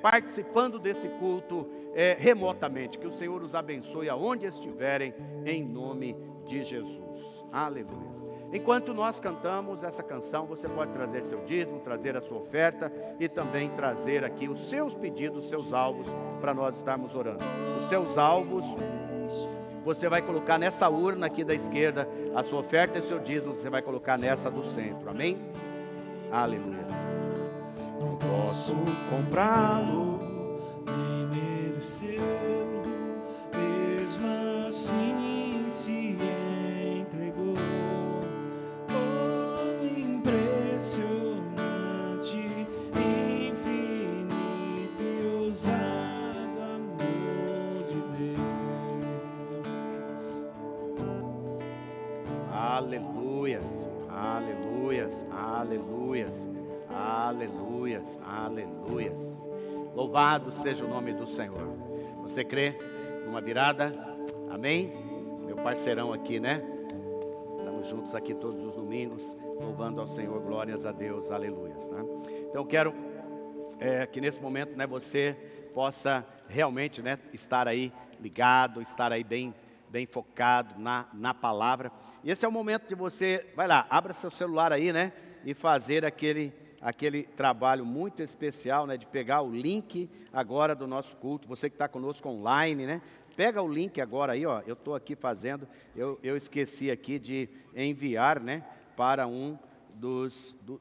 participando desse culto remotamente. Que o Senhor os abençoe aonde estiverem, em nome de Jesus. Aleluia. Enquanto nós cantamos essa canção, você pode trazer seu dízimo, trazer a sua oferta e também trazer aqui os seus pedidos, seus alvos, para nós estarmos orando. Os seus alvos você vai colocar nessa urna aqui da esquerda, a sua oferta e o seu dízimo, você vai colocar nessa do centro, amém? Aleluia. Não posso comprá-lo, nem merecê-lo, mesmo assim se entregou. Oh, impressionante, infinito e ousado amor de Deus. Aleluias, aleluias, aleluias, aleluias, aleluias. Louvado seja o nome do Senhor. Você crê numa virada? Amém? Meu parceirão aqui, né? Estamos juntos aqui todos os domingos, louvando ao Senhor, glórias a Deus, aleluias, né? Então eu quero que nesse momento, né, você possa realmente, né, estar aí ligado, estar aí bem focado na palavra. E esse é o momento de você, vai lá, abra seu celular aí, né, e fazer aquele trabalho muito especial, né, de pegar o link agora do nosso culto. Você que está conosco online, né, pega o link agora aí, ó, eu estou aqui fazendo, eu esqueci aqui de enviar, né, para um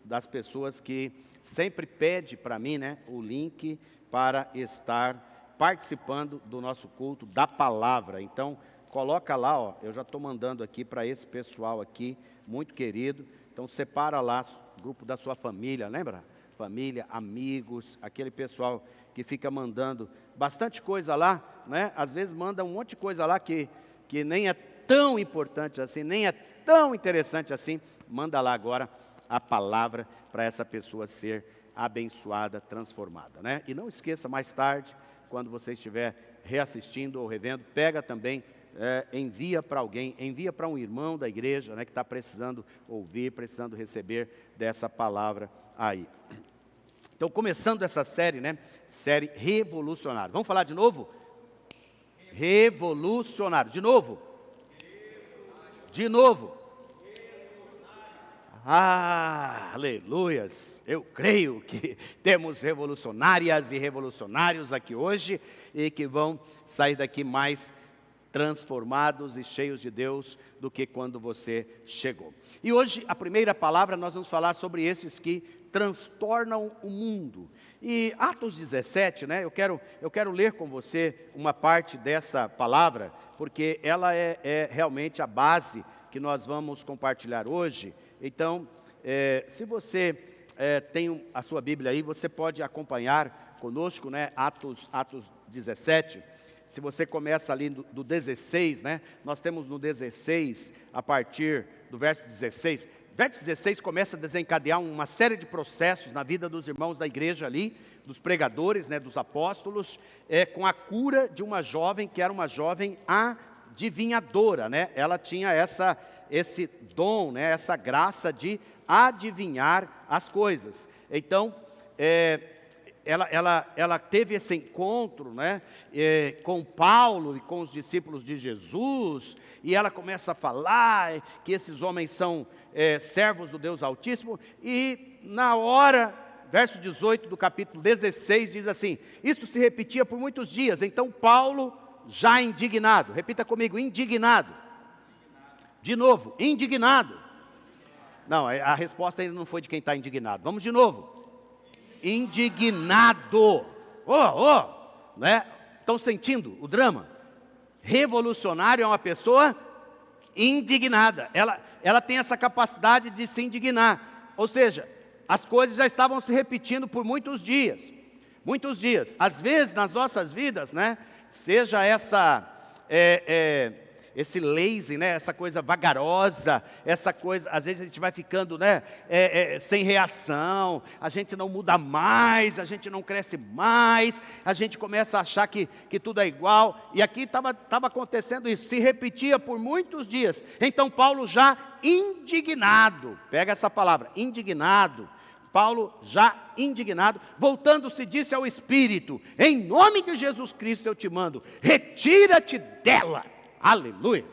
das pessoas que sempre pede para mim, né, o link para estar participando do nosso culto da palavra. Então, coloca lá, ó, eu já estou mandando aqui para esse pessoal aqui, muito querido. Então separa lá o grupo da sua família, lembra? Família, amigos, aquele pessoal que fica mandando bastante coisa lá, né? Às vezes manda um monte de coisa lá que nem é tão importante assim, nem é tão interessante assim. Manda lá agora a palavra para essa pessoa ser abençoada, transformada, né? E não esqueça, mais tarde, quando você estiver reassistindo ou revendo, pega também, envia para alguém, envia para um irmão da igreja, né, que está precisando ouvir, precisando receber dessa palavra aí. Então, começando essa série, né, série Revolucionário. Vamos falar de novo? Revolucionário. De novo? De novo. Ah, aleluias, eu creio que temos revolucionárias e revolucionários aqui hoje e que vão sair daqui mais transformados e cheios de Deus do que quando você chegou. E hoje, a primeira palavra, nós vamos falar sobre esses que transtornam o mundo. E Atos 17, né, eu quero ler com você uma parte dessa palavra, porque ela é realmente a base que nós vamos compartilhar hoje. Então, se você tem a sua Bíblia aí, você pode acompanhar conosco, né, Atos 17. Se você começa ali do 16, né, nós temos no 16, a partir do verso 16, verso 16 começa a desencadear uma série de processos na vida dos irmãos da igreja ali, dos pregadores, né, dos apóstolos, com a cura de uma jovem que era uma jovem adivinhadora, né? Ela tinha esse dom, né, essa graça de adivinhar as coisas. Então, ela teve esse encontro, né, com Paulo e com os discípulos de Jesus, e ela começa a falar que esses homens são servos do Deus Altíssimo, e na hora, verso 18 do capítulo 16 diz assim: isso se repetia por muitos dias. Então Paulo, já indignado, repita comigo, indignado. De novo, indignado. Não, a resposta ainda não foi de quem está indignado. Vamos de novo. Indignado. Né? Estão sentindo o drama? Revolucionário é uma pessoa indignada. Ela tem essa capacidade de se indignar. Ou seja, as coisas já estavam se repetindo por muitos dias. Muitos dias. Às vezes, nas nossas vidas, né? Seja esse lazy, né? Essa coisa vagarosa, essa coisa, às vezes a gente vai ficando, né? Sem reação, a gente não muda mais, a gente não cresce mais, a gente começa a achar que tudo é igual, e aqui estava acontecendo isso, se repetia por muitos dias. Então Paulo já indignado, pega essa palavra, indignado, Paulo já indignado, voltando-se disse ao Espírito: em nome de Jesus Cristo eu te mando, retira-te dela. Aleluia.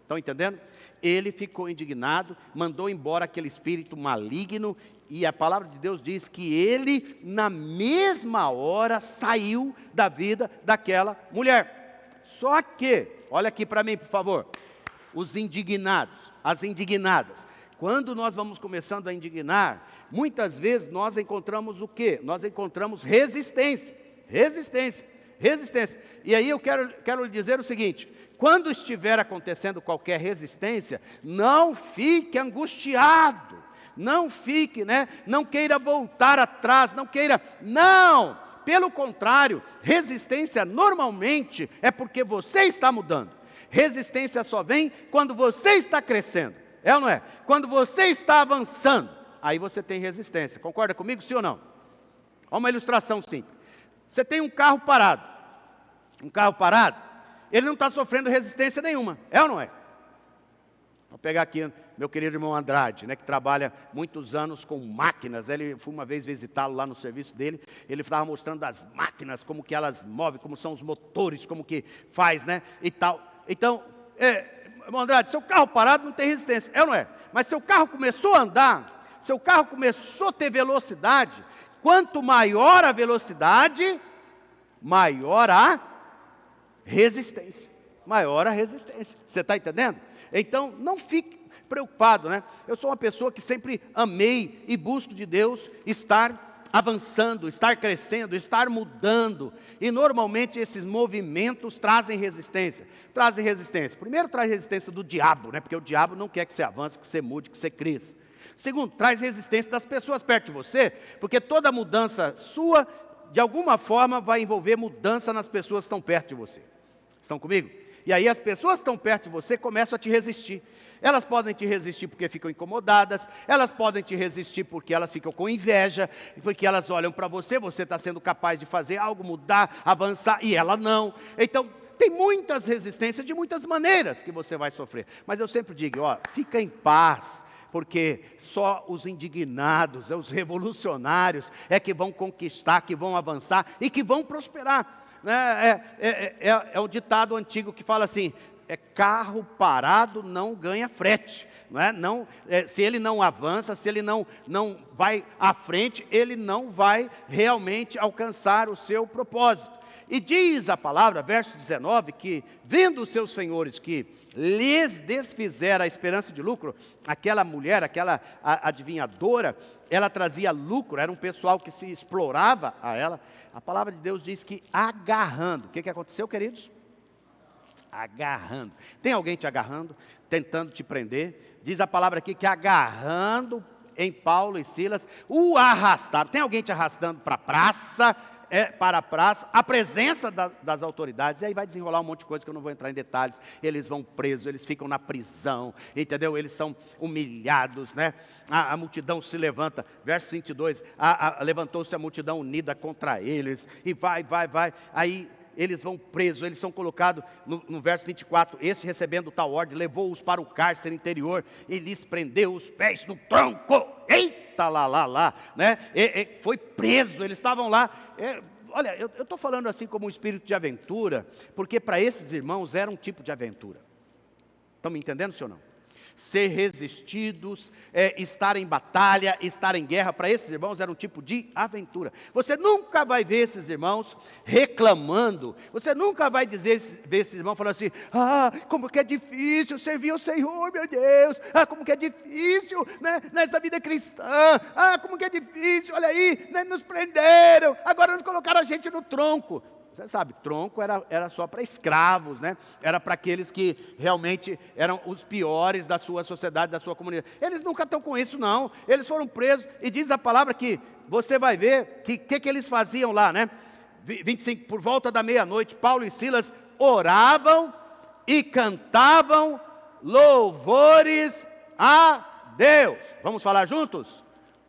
Estão entendendo? Ele ficou indignado, mandou embora aquele espírito maligno, e a palavra de Deus diz que ele, na mesma hora, saiu da vida daquela mulher. Só que, olha aqui para mim, por favor, os indignados, as indignadas. Quando nós vamos começando a indignar, muitas vezes nós encontramos o quê? Nós encontramos resistência. E aí eu quero lhe dizer o seguinte: quando estiver acontecendo qualquer resistência, não fique angustiado, não fique, né? Não queira voltar atrás, não, pelo contrário, resistência normalmente é porque você está mudando. Resistência só vem quando você está crescendo, é ou não é? Quando você está avançando, aí você tem resistência. Concorda comigo, sim ou não? Olha uma ilustração simples. Você tem um carro parado, ele não está sofrendo resistência nenhuma, é ou não é? Vou pegar aqui meu querido irmão Andrade, né, que trabalha muitos anos com máquinas. Eu fui uma vez visitá-lo lá no serviço dele, ele estava mostrando as máquinas, como que elas movem, como são os motores, como que faz, né, e tal. Então, irmão Andrade, seu carro parado não tem resistência, é ou não é? Mas seu carro começou a andar, seu carro começou a ter velocidade. Quanto maior a velocidade, maior a resistência. Você está entendendo? Então, não fique preocupado, né? Eu sou uma pessoa que sempre amei e busco de Deus estar avançando, estar crescendo, estar mudando. E normalmente esses movimentos trazem resistência. Primeiro traz resistência do diabo, né? Porque o diabo não quer que você avance, que você mude, que você cresça. Segundo, traz resistência das pessoas perto de você, porque toda mudança sua, de alguma forma, vai envolver mudança nas pessoas que estão perto de você. Estão comigo? E aí as pessoas que estão perto de você começam a te resistir. Elas podem te resistir porque ficam incomodadas, elas podem te resistir porque elas ficam com inveja, porque elas olham para você, você está sendo capaz de fazer algo, mudar, avançar, e ela não. Então, tem muitas resistências de muitas maneiras que você vai sofrer. Mas eu sempre digo, fica em paz, porque só os indignados, os revolucionários é que vão conquistar, que vão avançar e que vão prosperar. É o ditado antigo que fala assim: carro parado não ganha frete. Se ele não avança, se ele não vai à frente, ele não vai realmente alcançar o seu propósito. E diz a palavra, verso 19, que vendo os seus senhores que lhes desfizeram a esperança de lucro, aquela mulher, aquela adivinhadora, ela trazia lucro, era um pessoal que se explorava a ela. A palavra de Deus diz que agarrando. O que aconteceu, queridos? Agarrando. Tem alguém te agarrando, tentando te prender? Diz a palavra aqui que agarrando em Paulo e Silas, o arrastaram. Tem alguém te arrastando para a praça? para a praça, a presença das autoridades, e aí vai desenrolar um monte de coisa que eu não vou entrar em detalhes. Eles vão presos, eles ficam na prisão, entendeu? Eles são humilhados, né? A multidão se levanta, verso 22, levantou-se a multidão unida contra eles, e vai, aí eles vão presos, eles são colocados, no verso 24, este recebendo tal ordem, levou-os para o cárcere interior, e lhes prendeu os pés no tronco, eita lá, né? Foi preso, eles estavam lá, olha, eu estou falando assim como um espírito de aventura, porque para esses irmãos era um tipo de aventura, estão me entendendo, sim ou não? Ser resistidos, estar em batalha, estar em guerra, para esses irmãos era um tipo de aventura. Você nunca vai ver esses irmãos reclamando, você nunca vai ver esses irmãos falando assim, como que é difícil servir ao Senhor, meu Deus, como que é difícil, né, nessa vida cristã, como que é difícil, olha aí, né, nos prenderam, agora nos colocaram a gente no tronco. Você sabe, tronco era só para escravos, né? Era para aqueles que realmente eram os piores da sua sociedade, da sua comunidade. Eles nunca estão com isso, não. Eles foram presos, e diz a palavra que você vai ver que eles faziam lá, né? 25, por volta da meia-noite, Paulo e Silas oravam e cantavam louvores a Deus. Vamos falar juntos?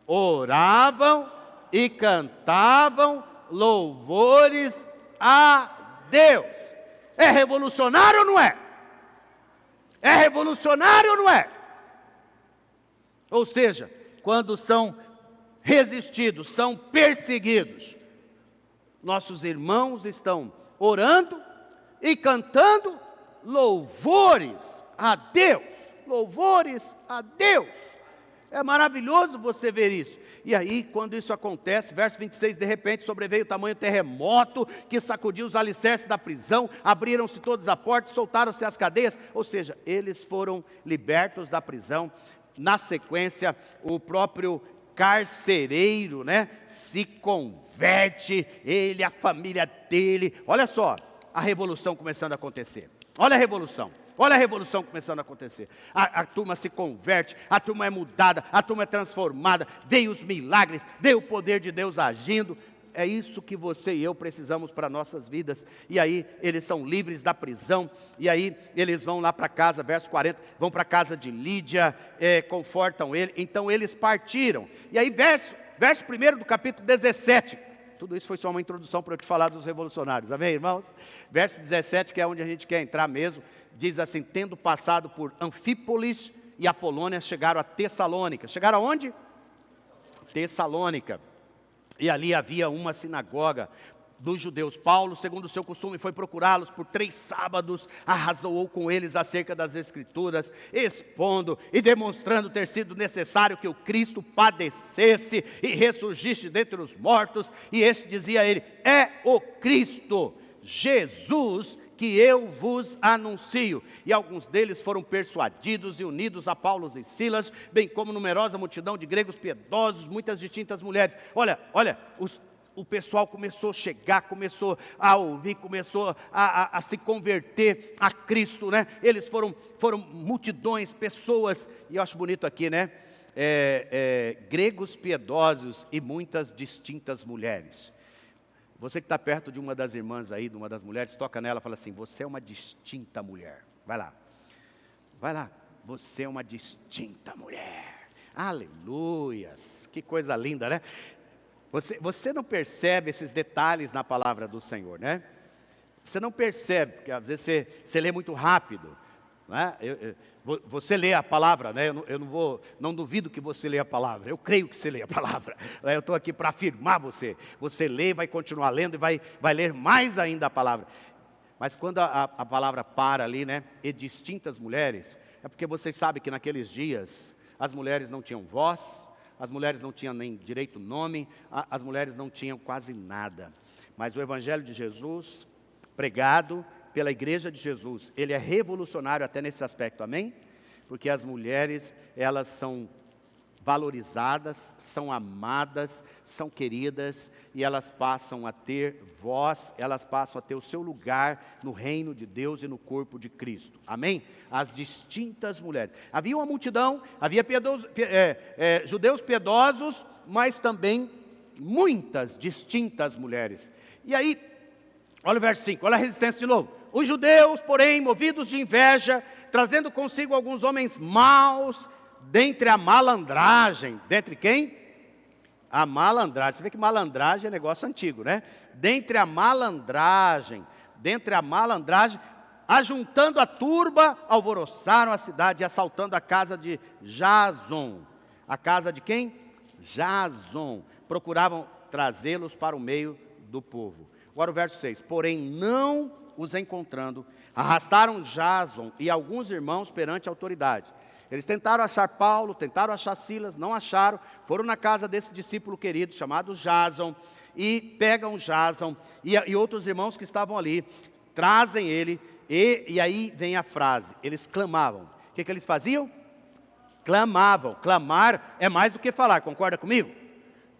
Oravam e cantavam louvores a Deus. É revolucionário ou não é? É revolucionário ou não é? Ou seja, quando são resistidos, são perseguidos, nossos irmãos estão orando e cantando louvores a Deus. Louvores a Deus. É maravilhoso você ver isso. E aí, quando isso acontece, verso 26, de repente sobreveio tamanho terremoto que sacudiu os alicerces da prisão, abriram-se todas as portas, soltaram-se as cadeias, ou seja, eles foram libertos da prisão. Na sequência, o próprio carcereiro, né, se converte, ele, a família dele. Olha só, a revolução começando a acontecer. Olha a revolução. Olha a revolução começando a acontecer. A turma se converte, a turma é mudada, a turma é transformada, veio os milagres, veio o poder de Deus agindo. É isso que você e eu precisamos para nossas vidas. E aí eles são livres da prisão, e aí eles vão lá para casa, verso 40, vão para a casa de Lídia, confortam ele, então eles partiram. E aí verso 1 do capítulo 17, tudo isso foi só uma introdução para eu te falar dos revolucionários, amém, irmãos? Verso 17, que é onde a gente quer entrar mesmo, diz assim, tendo passado por Anfípolis e Apolônia, chegaram a Tessalônica. Chegaram aonde? Tessalônica. E ali havia uma sinagoga dos judeus. Paulo, segundo o seu costume, foi procurá-los por 3 sábados, arrazoou com eles acerca das Escrituras, expondo e demonstrando ter sido necessário que o Cristo padecesse e ressurgisse dentre os mortos. E este dizia a ele, é o Cristo, Jesus, que eu vos anuncio. E alguns deles foram persuadidos e unidos a Paulo e Silas, bem como numerosa multidão de gregos piedosos, muitas distintas mulheres. Olha, o pessoal começou a chegar, começou a ouvir, começou a se converter a Cristo, né? Eles foram multidões, pessoas, e eu acho bonito aqui, né? Gregos piedosos e muitas distintas mulheres. Você que está perto de uma das irmãs aí, de uma das mulheres, toca nela e fala assim, você é uma distinta mulher. Vai lá, você é uma distinta mulher. Aleluias, que coisa linda, né? Você não percebe esses detalhes na palavra do Senhor, né? Você não percebe, porque às vezes você lê muito rápido, né? Você lê a palavra, né? Eu não duvido que você lê a palavra, eu creio que você lê a palavra. Eu estou aqui para afirmar você. Você lê, vai continuar lendo e vai ler mais ainda a palavra. Mas quando a palavra para ali, né? E distintas mulheres, é porque vocês sabem que naqueles dias as mulheres não tinham voz, as mulheres não tinham nem direito nome, as mulheres não tinham quase nada. Mas o Evangelho de Jesus, pregado pela igreja de Jesus, ele é revolucionário até nesse aspecto, amém? Porque as mulheres, elas são valorizadas, são amadas, são queridas, e elas passam a ter voz, elas passam a ter o seu lugar no reino de Deus e no corpo de Cristo, amém? As distintas mulheres. Havia uma multidão, havia judeus piedosos, mas também muitas distintas mulheres. E aí, olha o verso 5, olha a resistência de novo. Os judeus, porém, movidos de inveja, trazendo consigo alguns homens maus, dentre a malandragem. Dentre quem? A malandragem. Você vê que malandragem é negócio antigo, né? Dentre a malandragem, ajuntando a turba, alvoroçaram a cidade e assaltando a casa de Jason. A casa de quem? Jason. Procuravam trazê-los para o meio do povo. Agora o verso 6. Porém, não os encontrando, arrastaram Jason e alguns irmãos perante a autoridade. Eles tentaram achar Paulo, tentaram achar Silas, não acharam. Foram na casa desse discípulo querido, chamado Jason, e pegam Jason e outros irmãos que estavam ali, trazem ele, e aí vem a frase, eles clamavam. O que eles faziam? Clamavam. Clamar é mais do que falar, concorda comigo?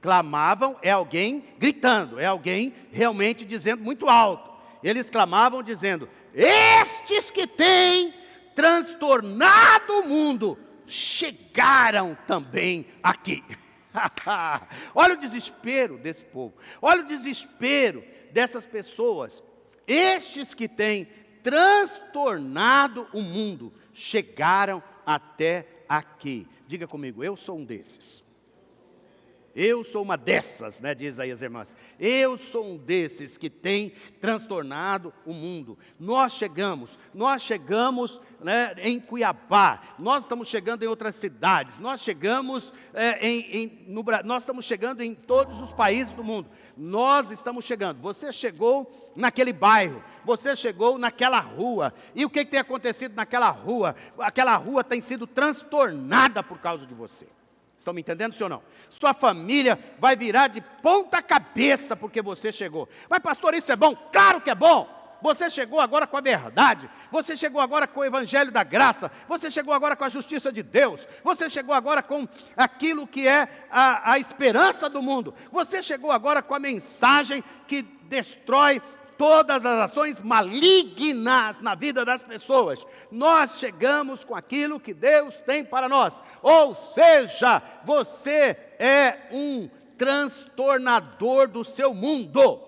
Clamavam é alguém gritando, é alguém realmente dizendo muito alto. Eles clamavam dizendo, estes que têm transtornado o mundo, chegaram também aqui. Olha o desespero desse povo, olha o desespero dessas pessoas. Estes que têm transtornado o mundo, chegaram até aqui. Diga comigo, eu sou um desses. Eu sou uma dessas, né, diz aí as irmãs. Eu sou um desses que tem transtornado o mundo. Nós chegamos, né, em Cuiabá. Nós estamos chegando em outras cidades. Nós chegamos nós estamos chegando em todos os países do mundo. Nós estamos chegando. Você chegou naquele bairro. Você chegou naquela rua. E o que tem acontecido naquela rua? Aquela rua tem sido transtornada por causa de você. Estão me entendendo, sim ou não? Sua família vai virar de ponta cabeça porque você chegou. Mas pastor, isso é bom? Claro que é bom! Você chegou agora com a verdade, você chegou agora com o evangelho da graça, você chegou agora com a justiça de Deus, você chegou agora com aquilo que é a esperança do mundo, você chegou agora com a mensagem que destrói todas as ações malignas na vida das pessoas. Nós chegamos com aquilo que Deus tem para nós. Ou seja, você é um transtornador do seu mundo.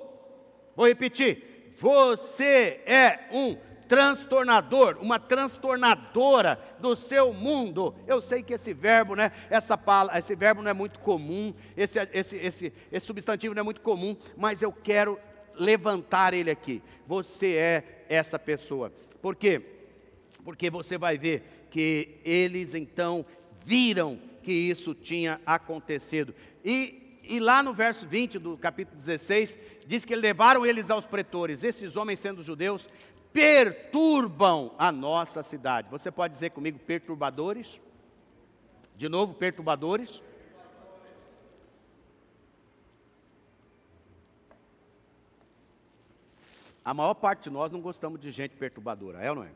Vou repetir. Você é um transtornador, uma transtornadora do seu mundo. Eu sei que esse verbo, né, esse verbo não é muito comum, esse substantivo não é muito comum, mas eu quero levantar ele aqui. Você é essa pessoa. Por quê? Porque você vai ver que eles então viram que isso tinha acontecido. E lá no verso 20 do capítulo 16, diz que levaram eles aos pretores. Esses homens, sendo judeus, perturbam a nossa cidade. Você pode dizer comigo, perturbadores? De novo, perturbadores. A maior parte de nós não gostamos de gente perturbadora, é ou não é?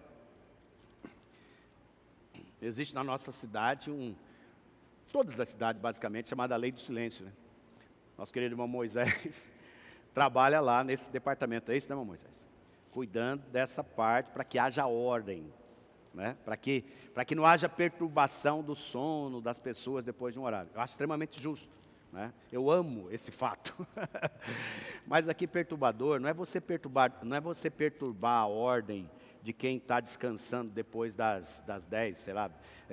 Existe na nossa cidade todas as cidades basicamente, chamada Lei do Silêncio, né? Nosso querido irmão Moisés trabalha lá nesse departamento, é isso, né, irmão Moisés? Cuidando dessa parte para que haja ordem, né? Para que não haja perturbação do sono das pessoas depois de um horário. Eu acho extremamente justo. Né? Eu amo esse fato. Mas aqui perturbador não é você perturbar a ordem de quem está descansando depois das 10, sei lá,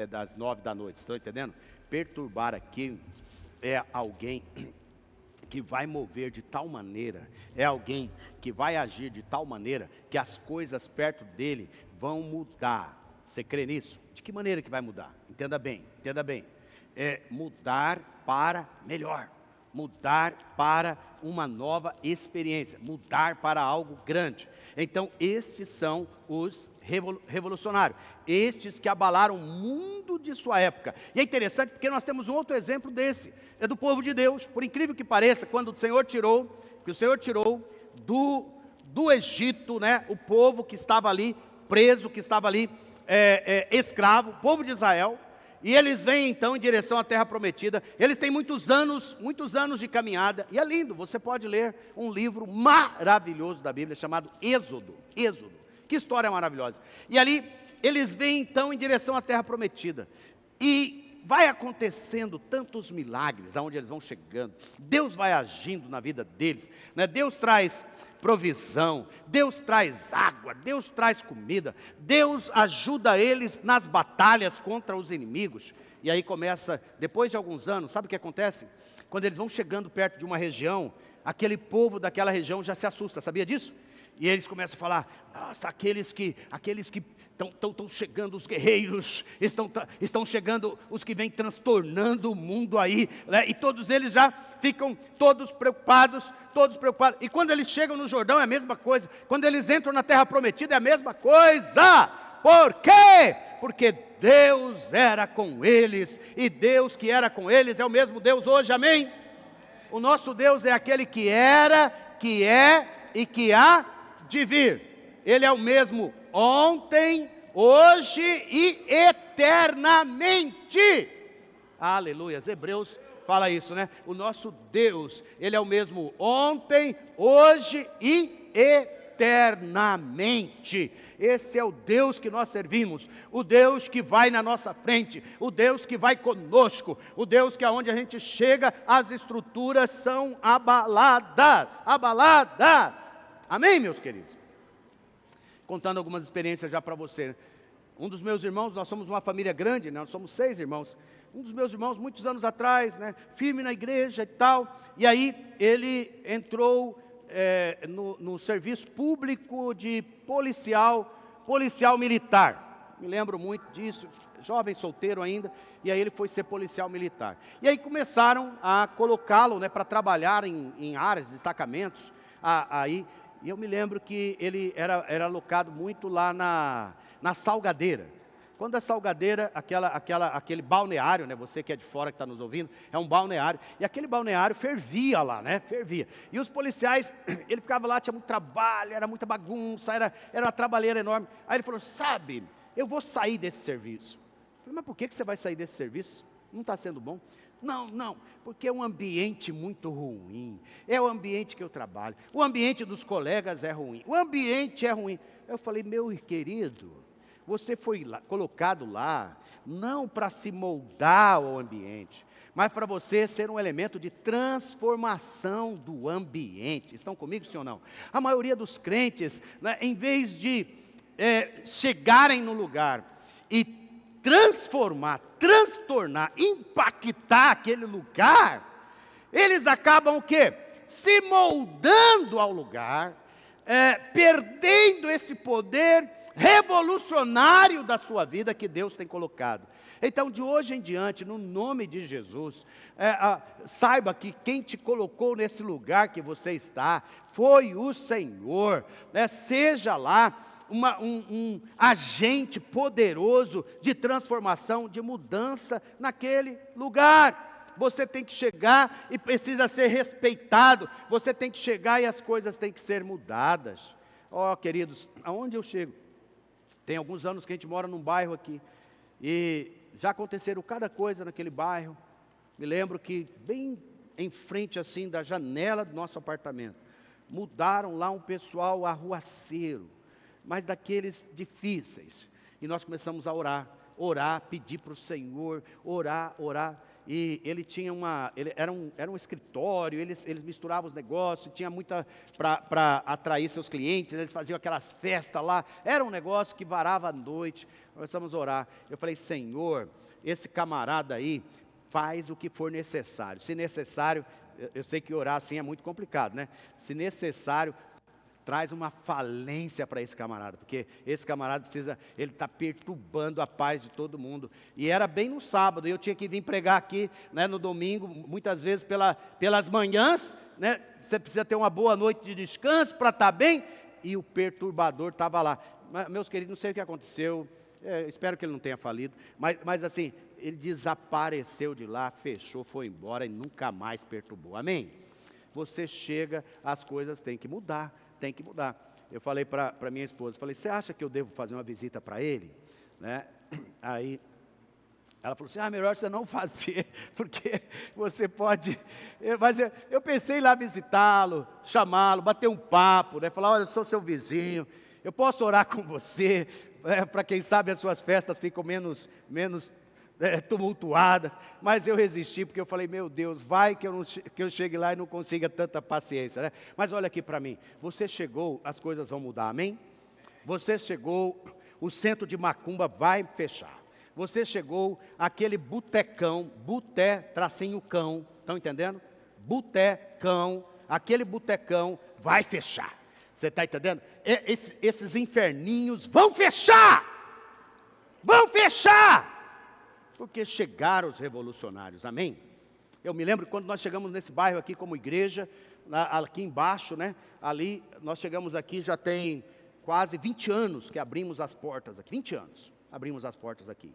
das 9 da noite. Estão entendendo? Perturbar aqui é alguém que vai mover de tal maneira, é alguém que vai agir de tal maneira que as coisas perto dele vão mudar. Você crê nisso? De que maneira que vai mudar? Entenda bem, entenda bem. É mudar para melhor, mudar para uma nova experiência, mudar para algo grande. Então, estes são os revolucionários, estes que abalaram o mundo de sua época. E é interessante porque nós temos um outro exemplo desse, é do povo de Deus. Por incrível que pareça, quando o Senhor tirou do Egito, né, o povo que estava ali preso, que estava ali escravo, o povo de Israel. E eles vêm então em direção à terra prometida. Eles têm muitos anos de caminhada. E é lindo, você pode ler um livro maravilhoso da Bíblia chamado Êxodo. Êxodo, que história maravilhosa. E ali eles vêm então em direção à terra prometida. E vai acontecendo tantos milagres aonde eles vão chegando. Deus vai agindo na vida deles, né? Deus traz provisão, Deus traz água, Deus traz comida, Deus ajuda eles nas batalhas contra os inimigos. E aí começa, depois de alguns anos, sabe o que acontece? Quando eles vão chegando perto de uma região, aquele povo daquela região já se assusta, sabia disso? E eles começam a falar, nossa, aqueles que estão chegando os guerreiros, estão chegando os que vêm transtornando o mundo aí, né? E todos eles já ficam todos preocupados. E quando eles chegam no Jordão é a mesma coisa, quando eles entram na terra prometida é a mesma coisa. Por quê? Porque Deus era com eles, e Deus que era com eles é o mesmo Deus hoje, amém? O nosso Deus é aquele que era, que é e que há de vir. Ele é o mesmo ontem, hoje e eternamente. Aleluia. Hebreus fala isso, né? O nosso Deus, Ele é o mesmo ontem, hoje e eternamente. Esse é o Deus que nós servimos, o Deus que vai na nossa frente, o Deus que vai conosco, o Deus que aonde a gente chega, as estruturas são abaladas. Amém, meus queridos? Contando algumas experiências já para você. Um dos meus irmãos, nós somos uma família grande, né? Nós somos 6 irmãos. Um dos meus irmãos, muitos anos atrás, né? Firme na igreja e tal. E aí ele entrou no serviço público de policial militar. Me lembro muito disso, jovem, solteiro ainda. E aí ele foi ser policial militar. E aí começaram a colocá-lo, né, para trabalhar em áreas, destacamentos. E eu me lembro que ele era alocado muito lá na Salgadeira. Quando a Salgadeira, aquele balneário, né, você que é de fora que está nos ouvindo, é um balneário, e aquele balneário fervia lá, né, fervia. E os policiais, ele ficava lá, tinha muito trabalho, era muita bagunça, era uma trabalheira enorme. Aí ele falou, sabe, eu vou sair desse serviço. Eu falei, mas por que você vai sair desse serviço? Não está sendo bom? Não, porque é um ambiente muito ruim, é o ambiente que eu trabalho, o ambiente dos colegas é ruim, o ambiente é ruim. Eu falei, meu querido, você foi colocado lá, não para se moldar ao ambiente, mas para você ser um elemento de transformação do ambiente. Estão comigo, sim ou não? A maioria dos crentes, né, em vez de chegarem no lugar e transformar, transtornar, impactar aquele lugar, eles acabam o quê? Se moldando ao lugar, perdendo esse poder revolucionário da sua vida que Deus tem colocado. Então, de hoje em diante, no nome de Jesus, saiba que quem te colocou nesse lugar que você está, foi o Senhor, né? Seja lá um agente poderoso de transformação, de mudança naquele lugar. Você tem que chegar e precisa ser respeitado, você tem que chegar e as coisas têm que ser mudadas. Queridos, aonde eu chego? Tem alguns anos que a gente mora num bairro aqui, e já aconteceram cada coisa naquele bairro. Me lembro que bem em frente assim da janela do nosso apartamento, mudaram lá um pessoal arruaceiro, mas daqueles difíceis. E nós começamos a orar, pedir para o Senhor, orar. E ele tinha era um escritório, eles misturavam os negócios, tinha muita para atrair seus clientes, eles faziam aquelas festas lá, era um negócio que varava à noite. Começamos a orar. Eu falei, Senhor, esse camarada aí faz o que for necessário. Se necessário, eu sei que orar assim é muito complicado, né? Se necessário, traz uma falência para esse camarada, porque esse camarada ele está perturbando a paz de todo mundo. E era bem no sábado, eu tinha que vir pregar aqui, né, no domingo, muitas vezes pelas manhãs, né, você precisa ter uma boa noite de descanso para estar bem, e o perturbador estava lá. Meus queridos, não sei o que aconteceu, espero que ele não tenha falido, mas assim, ele desapareceu de lá, fechou, foi embora e nunca mais perturbou, amém? Você chega, as coisas têm que mudar. Tem que mudar. Eu falei para minha esposa, falei, você acha que eu devo fazer uma visita para ele? Né? Aí ela falou assim, melhor você não fazer, porque você pode... Mas eu pensei em ir lá visitá-lo, chamá-lo, bater um papo, né? Falar, olha, eu sou seu vizinho, eu posso orar com você, para quem sabe as suas festas ficam menos tumultuadas, mas eu resisti, porque eu falei, meu Deus, vai que eu chegue lá e não consiga tanta paciência, né? Mas olha aqui para mim, você chegou, as coisas vão mudar, amém? Você chegou, o centro de macumba vai fechar. Você chegou, aquele botecão, tracinho cão, estão entendendo? Botecão, aquele botecão vai fechar. Você está entendendo? Esses inferninhos vão fechar! Vão fechar! Porque chegaram os revolucionários, amém? Eu me lembro quando nós chegamos nesse bairro aqui como igreja, aqui embaixo, né? Ali, nós chegamos aqui, já tem quase 20 anos que abrimos as portas aqui. 20 anos, abrimos as portas aqui.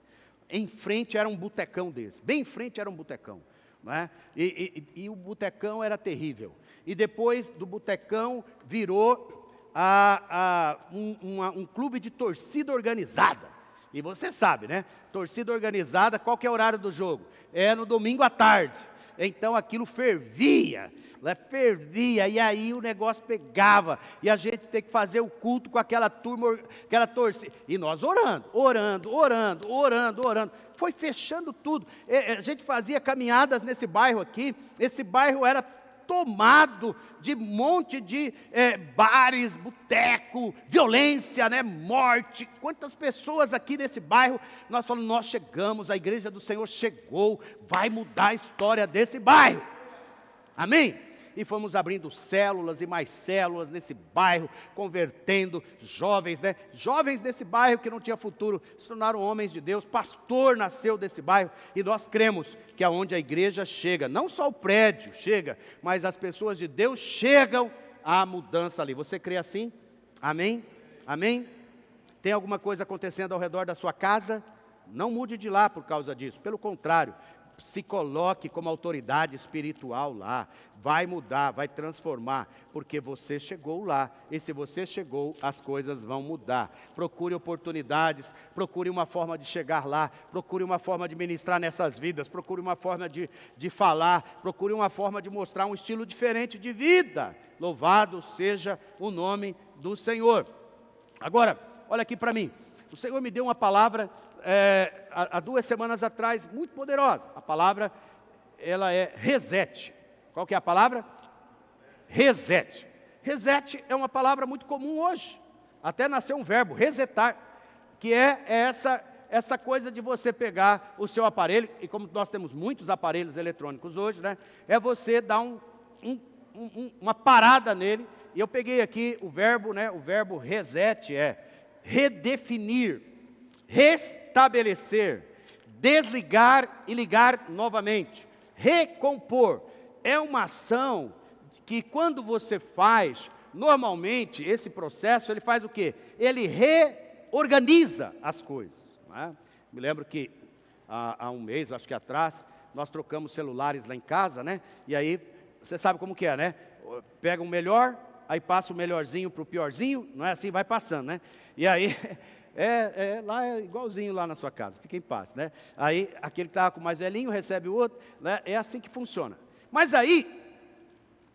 Em frente era um botecão desse, bem em frente era um botecão. Né? E o botecão era terrível. E depois do botecão virou um clube de torcida organizada. E você sabe, né? Torcida organizada, qual que é o horário do jogo? É no domingo à tarde. Então aquilo fervia, né? Fervia, e aí o negócio pegava. E a gente tem que fazer o culto com aquela turma, aquela torcida. E nós orando. Foi fechando tudo. A gente fazia caminhadas nesse bairro aqui. Esse bairro era tomado de monte de bares, boteco, violência, né, morte. Quantas pessoas aqui nesse bairro, nós falamos, nós chegamos, a igreja do Senhor chegou, vai mudar a história desse bairro. Amém? E fomos abrindo células e mais células nesse bairro, convertendo jovens, né? Jovens desse bairro que não tinha futuro, se tornaram homens de Deus, pastor nasceu desse bairro, e nós cremos que aonde a igreja chega, não só o prédio chega, mas as pessoas de Deus chegam à mudança ali. Você crê assim? Amém? Amém? Tem alguma coisa acontecendo ao redor da sua casa? Não mude de lá por causa disso, pelo contrário, se coloque como autoridade espiritual lá, vai mudar, vai transformar, porque você chegou lá, e se você chegou, as coisas vão mudar. Procure oportunidades, procure uma forma de chegar lá, procure uma forma de ministrar nessas vidas, procure uma forma de falar, procure uma forma de mostrar um estilo diferente de vida. Louvado seja o nome do Senhor. Agora, olha aqui para mim, o Senhor me deu uma palavra há 2 semanas atrás, muito poderosa. A palavra, ela é reset. Qual que é a palavra? Reset. Reset é uma palavra muito comum hoje. Até nasceu um verbo, resetar, que é essa coisa de você pegar o seu aparelho, e como nós temos muitos aparelhos eletrônicos hoje, né? É você dar uma parada nele. E eu peguei aqui o verbo, né? O verbo reset é redefinir, restabelecer, desligar e ligar novamente, recompor. É uma ação que quando você faz, normalmente esse processo ele faz o quê? Ele reorganiza as coisas. Não é? Me lembro que há um mês, acho que atrás, nós trocamos celulares lá em casa, né? E aí, você sabe como que é, né? Pega um melhor, aí passa o melhorzinho para o piorzinho, não é assim? Vai passando, né? E aí... lá é igualzinho lá na sua casa, fica em paz, né? Aí, aquele que estava com o mais velhinho, recebe o outro, né? É assim que funciona. Mas aí,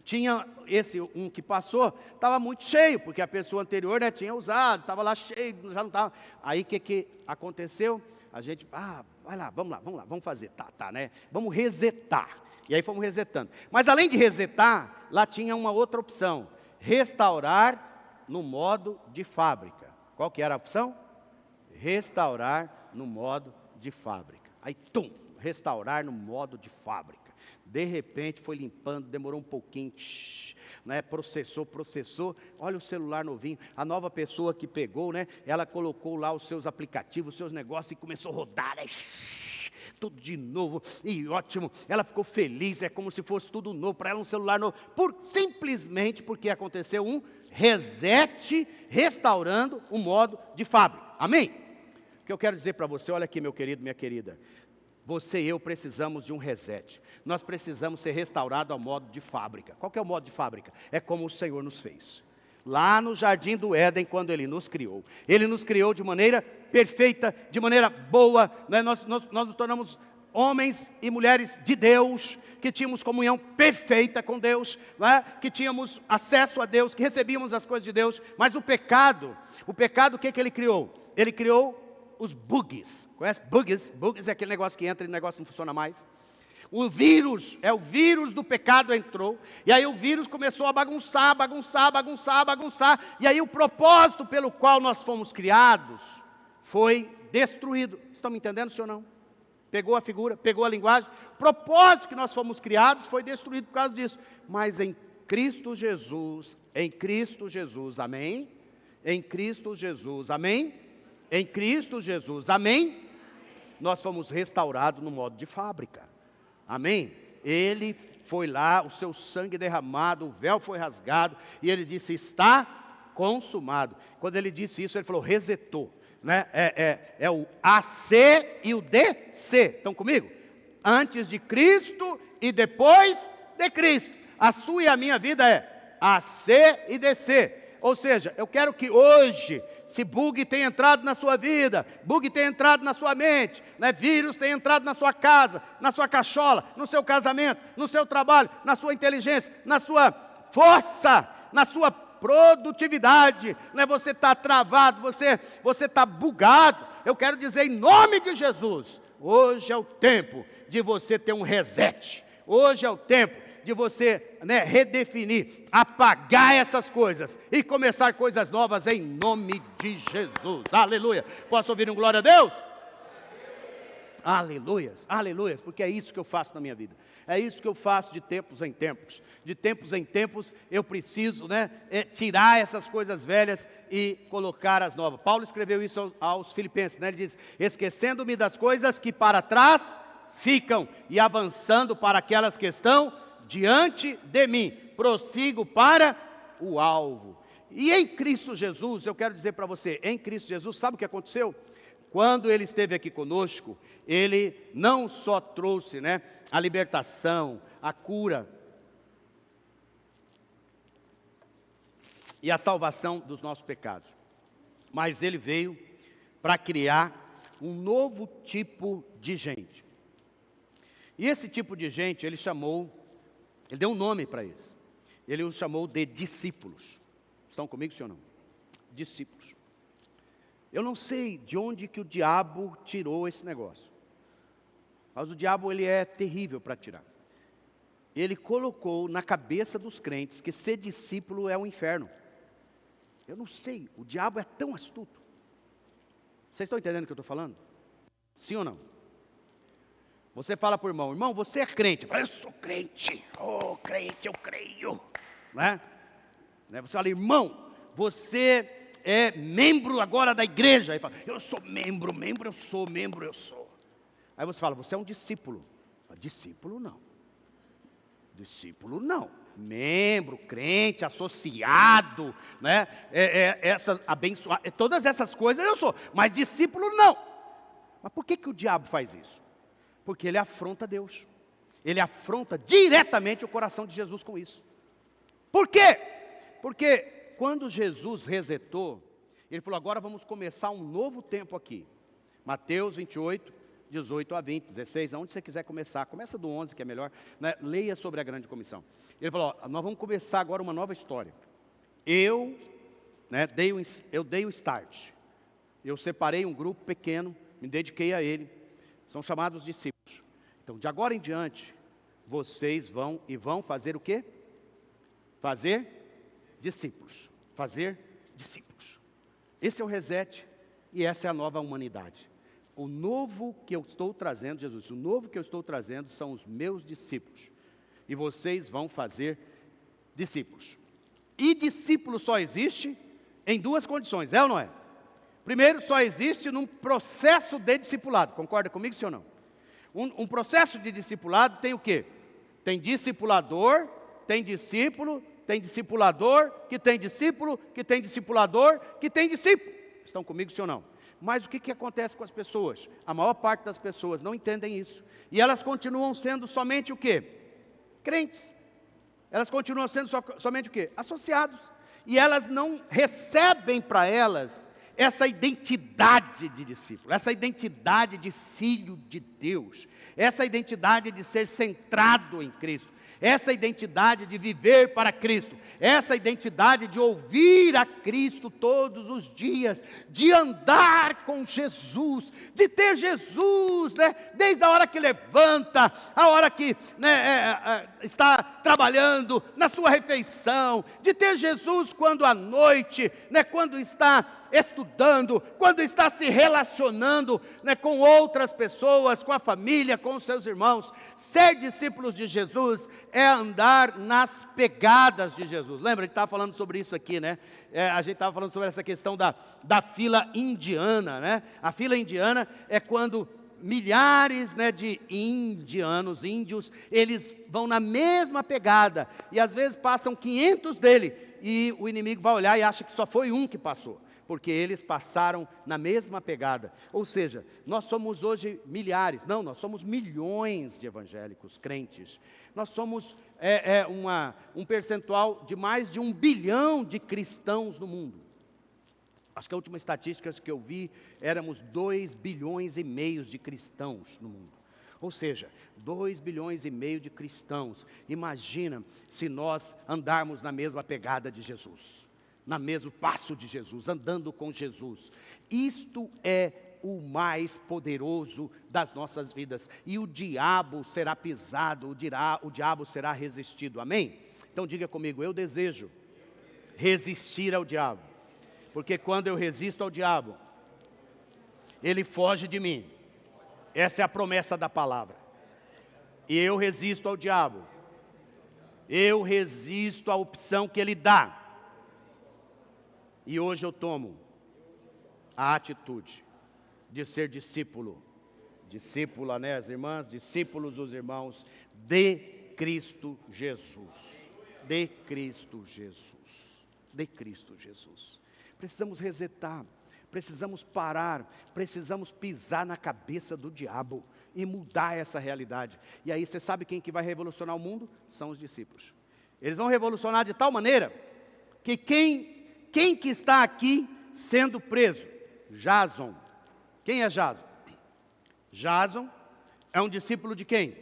tinha um que passou, estava muito cheio, porque a pessoa anterior, né, tinha usado, estava lá cheio, já não estava. Aí, o que aconteceu? A gente, vai lá, vamos fazer, né? Vamos resetar. E aí fomos resetando. Mas além de resetar, lá tinha uma outra opção, restaurar no modo de fábrica. Qual que era a opção? Restaurar no modo de fábrica. Aí, restaurar no modo de fábrica. De repente, foi limpando, demorou um pouquinho, né? Processou. Olha o celular novinho. A nova pessoa que pegou, né? Ela colocou lá os seus aplicativos, os seus negócios e começou a rodar, né? Tudo de novo e ótimo. Ela ficou feliz, é como se fosse tudo novo para ela, um celular novo. Simplesmente porque aconteceu um reset, restaurando o modo de fábrica. Amém? O que eu quero dizer para você, olha aqui, meu querido, minha querida. Você e eu precisamos de um reset. Nós precisamos ser restaurados ao modo de fábrica. Qual que é o modo de fábrica? É como o Senhor nos fez. Lá no jardim do Éden, quando Ele nos criou. Ele nos criou de maneira perfeita, de maneira boa. Né? Nós nos tornamos homens e mulheres de Deus, que tínhamos comunhão perfeita com Deus, né? Que tínhamos acesso a Deus, que recebíamos as coisas de Deus. Mas o pecado, o que ele criou? Ele criou os bugs. Conhece bugs? Bugs é aquele negócio que entra e o negócio não funciona mais. O vírus, o vírus do pecado entrou, e aí o vírus começou a bagunçar, e aí o propósito pelo qual nós fomos criados foi destruído. Estão me entendendo, sim ou não? Pegou a figura, pegou a linguagem. O propósito que nós fomos criados foi destruído por causa disso. Mas em Cristo Jesus, amém? Em Cristo Jesus, amém? Em Cristo Jesus, amém? Nós fomos restaurados no modo de fábrica. Amém? Ele foi lá, o seu sangue derramado, o véu foi rasgado, e ele disse, está consumado. Quando ele disse isso, ele falou, resetou. Né? É o AC e o DC. Estão comigo? Antes de Cristo e depois de Cristo. A sua e a minha vida é AC e DC. Ou seja, eu quero que hoje, se bug tenha entrado na sua vida, bug tenha entrado na sua mente, né? Vírus tenha entrado na sua casa, na sua cachola, no seu casamento, no seu trabalho, na sua inteligência, na sua força, na sua produtividade, né? Você está travado, você está bugado. Eu quero dizer em nome de Jesus, hoje é o tempo de você ter um reset. Hoje é o tempo de você, né, redefinir, apagar essas coisas e começar coisas novas em nome de Jesus. Aleluia. Posso ouvir um glória a Deus? Aleluias, aleluias, porque é isso que eu faço na minha vida. É isso que eu faço de tempos em tempos. De tempos em tempos eu preciso, né, tirar essas coisas velhas e colocar as novas. Paulo escreveu isso aos Filipenses, né? Ele diz, esquecendo-me das coisas que para trás ficam e avançando para aquelas que estão diante de mim, prossigo para o alvo. E em Cristo Jesus, eu quero dizer para você, em Cristo Jesus, sabe o que aconteceu? Quando Ele esteve aqui conosco, Ele não só trouxe, né, a libertação, a cura e a salvação dos nossos pecados, mas Ele veio para criar um novo tipo de gente. E esse tipo de gente, Ele deu um nome para isso. Ele os chamou de discípulos. Estão comigo, sim ou não? Discípulos. Eu não sei de onde que o diabo tirou esse negócio. Mas o diabo, ele é terrível para tirar. Ele colocou na cabeça dos crentes que ser discípulo é um inferno. Eu não sei, o diabo é tão astuto. Vocês estão entendendo o que eu estou falando? Sim ou não? Você fala para o irmão, irmão, você é crente. Eu falo, eu sou crente. Oh, crente, eu creio. Né? Você fala, irmão, você é membro agora da igreja. Aí fala, eu sou membro eu sou. Aí você fala, você é um discípulo. Discípulo não. Discípulo não. Membro, crente, associado, né? Todas essas coisas eu sou. Mas discípulo não. Mas por que o diabo faz isso? Porque ele afronta Deus. Ele afronta diretamente o coração de Jesus com isso. Por quê? Porque quando Jesus resetou, Ele falou, agora vamos começar um novo tempo aqui. Mateus 28, 18 a 20, 16, aonde você quiser começar. Começa do 11, que é melhor, né? Leia sobre a grande comissão. Ele falou, nós vamos começar agora uma nova história. Eu dei o start. Eu separei um grupo pequeno, me dediquei a ele. São chamados discípulos. Então, de agora em diante, vocês vão fazer o quê? Fazer discípulos. Fazer discípulos. Esse é o reset e essa é a nova humanidade. O novo que eu estou trazendo, Jesus, o novo que eu estou trazendo são os meus discípulos. E vocês vão fazer discípulos. E discípulo só existe em duas condições, é ou não é? Primeiro, só existe num processo de discipulado. Concorda comigo, sim ou não? Um processo de discipulado tem o quê? Tem discipulador, tem discípulo, tem discipulador, que tem discípulo, que tem discipulador, que tem discípulo. Estão comigo, sim ou não? Mas o que acontece com as pessoas? A maior parte das pessoas não entendem isso. E elas continuam sendo somente o quê? Crentes. Elas continuam sendo somente o quê? Associados. E elas não recebem para elas essa identidade de discípulo, essa identidade de filho de Deus, essa identidade de ser centrado em Cristo, essa identidade de viver para Cristo, essa identidade de ouvir a Cristo todos os dias, de andar com Jesus, de ter Jesus, né, desde a hora que levanta, a hora que, né, está trabalhando, na sua refeição, de ter Jesus quando à noite, né, quando está estudando, quando está se relacionando, né, com outras pessoas, com a família, com os seus irmãos. Ser discípulos de Jesus é andar nas pegadas de Jesus. Lembra, a gente estava falando sobre isso aqui, né? A gente estava falando sobre essa questão da fila indiana, né? A fila indiana é quando milhares, né, de índios, eles vão na mesma pegada, e às vezes passam 500 dele, e o inimigo vai olhar e acha que só foi um que passou, porque eles passaram na mesma pegada. Ou seja, nós somos hoje milhares, não, nós somos milhões de evangélicos, crentes. Nós somos um percentual de mais de 1 bilhão de cristãos no mundo. Acho que a última estatística que eu vi, éramos 2,5 bilhões de cristãos no mundo. Ou seja, 2,5 bilhões de cristãos. Imagina se nós andarmos na mesma pegada de Jesus, no mesmo passo de Jesus, andando com Jesus. Isto é o mais poderoso das nossas vidas. E o diabo será pisado, o diabo será resistido. Amém? Então diga comigo, eu desejo resistir ao diabo. Porque quando eu resisto ao diabo, ele foge de mim. Essa é a promessa da palavra. E eu resisto ao diabo. Eu resisto à opção que ele dá. E hoje eu tomo a atitude de ser discípulo. Discípula, né, as irmãs? Discípulos, os irmãos, de Cristo Jesus. De Cristo Jesus. De Cristo Jesus. Precisamos resetar, precisamos parar, precisamos pisar na cabeça do diabo e mudar essa realidade. E aí você sabe quem que vai revolucionar o mundo? São os discípulos. Eles vão revolucionar de tal maneira que quem que está aqui sendo preso? Jason. Quem é Jason? Jason é um discípulo de quem?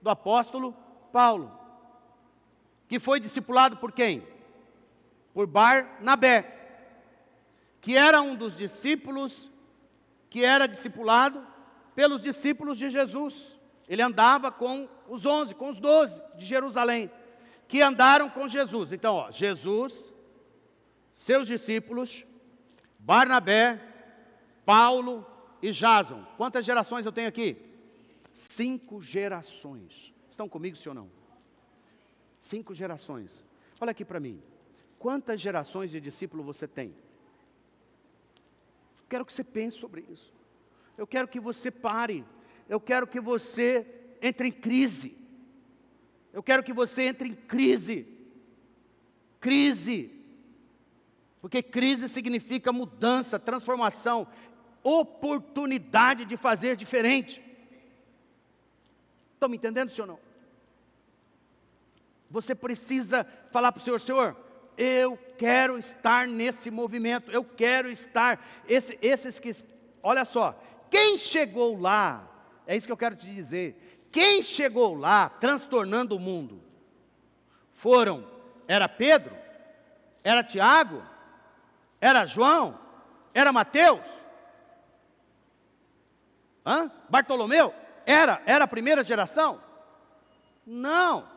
Do apóstolo Paulo. Que foi discipulado por quem? Por Barnabé. Que era um dos discípulos, que era discipulado pelos discípulos de Jesus. Ele andava com os 11, com os 12 de Jerusalém, que andaram com Jesus. Então, ó, Jesus, seus discípulos, Barnabé, Paulo e Jason. Quantas gerações eu tenho aqui? 5 gerações. Estão comigo, sim ou não? 5 gerações. Olha aqui para mim. Quantas gerações de discípulo você tem? Quero que você pense sobre isso. Eu quero que você pare. Eu quero que você entre em crise. Eu quero que você entre em crise. Crise. Porque crise significa mudança, transformação, oportunidade de fazer diferente. Estão me entendendo, senhor ou não? Você precisa falar para o Senhor, eu quero estar nesse movimento, eu quero estar, esses que, olha só, quem chegou lá, é isso que eu quero te dizer, quem chegou lá transtornando o mundo, era Pedro, era Tiago, era João, era Mateus, Bartolomeu, era a primeira geração? Não,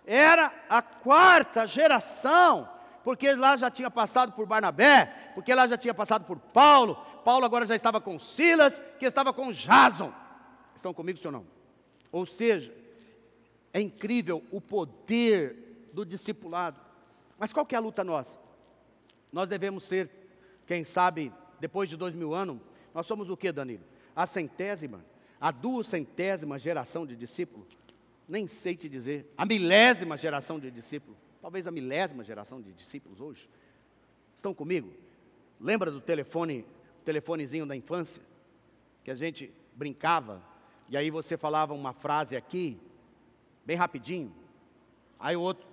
era a 4ª geração, porque lá já tinha passado por Barnabé, porque lá já tinha passado por Paulo agora já estava com Silas, que estava com Jason. Estão comigo, senhor não? Ou seja, é incrível o poder do discipulado. Mas qual que é a luta nossa? Nós devemos ser, quem sabe, depois de 2000 anos, nós somos o que, Danilo? A 200ª geração de discípulos? Nem sei te dizer, a 1000ª geração de discípulos, talvez a 1000ª geração de discípulos hoje. Estão comigo? Lembra do telefonezinho da infância? Que a gente brincava, e aí você falava uma frase aqui, bem rapidinho, aí o outro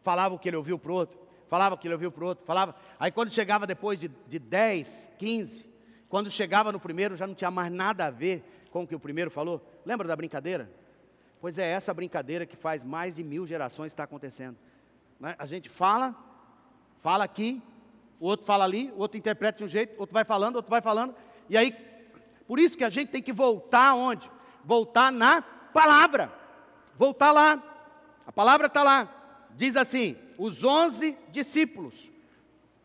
falava o que ele ouviu para o outro, falava o que ele ouviu para o outro, falava, aí quando chegava depois de 10, 15, quando chegava no primeiro já não tinha mais nada a ver com o que o primeiro falou. Lembra da brincadeira? Pois é essa brincadeira que faz mais de 1000 gerações estar acontecendo. Né? A gente fala aqui, o outro fala ali, o outro interpreta de um jeito, outro vai falando, e aí, por isso que a gente tem que voltar aonde? Voltar na palavra, voltar lá, a palavra está lá, diz assim, os 11 discípulos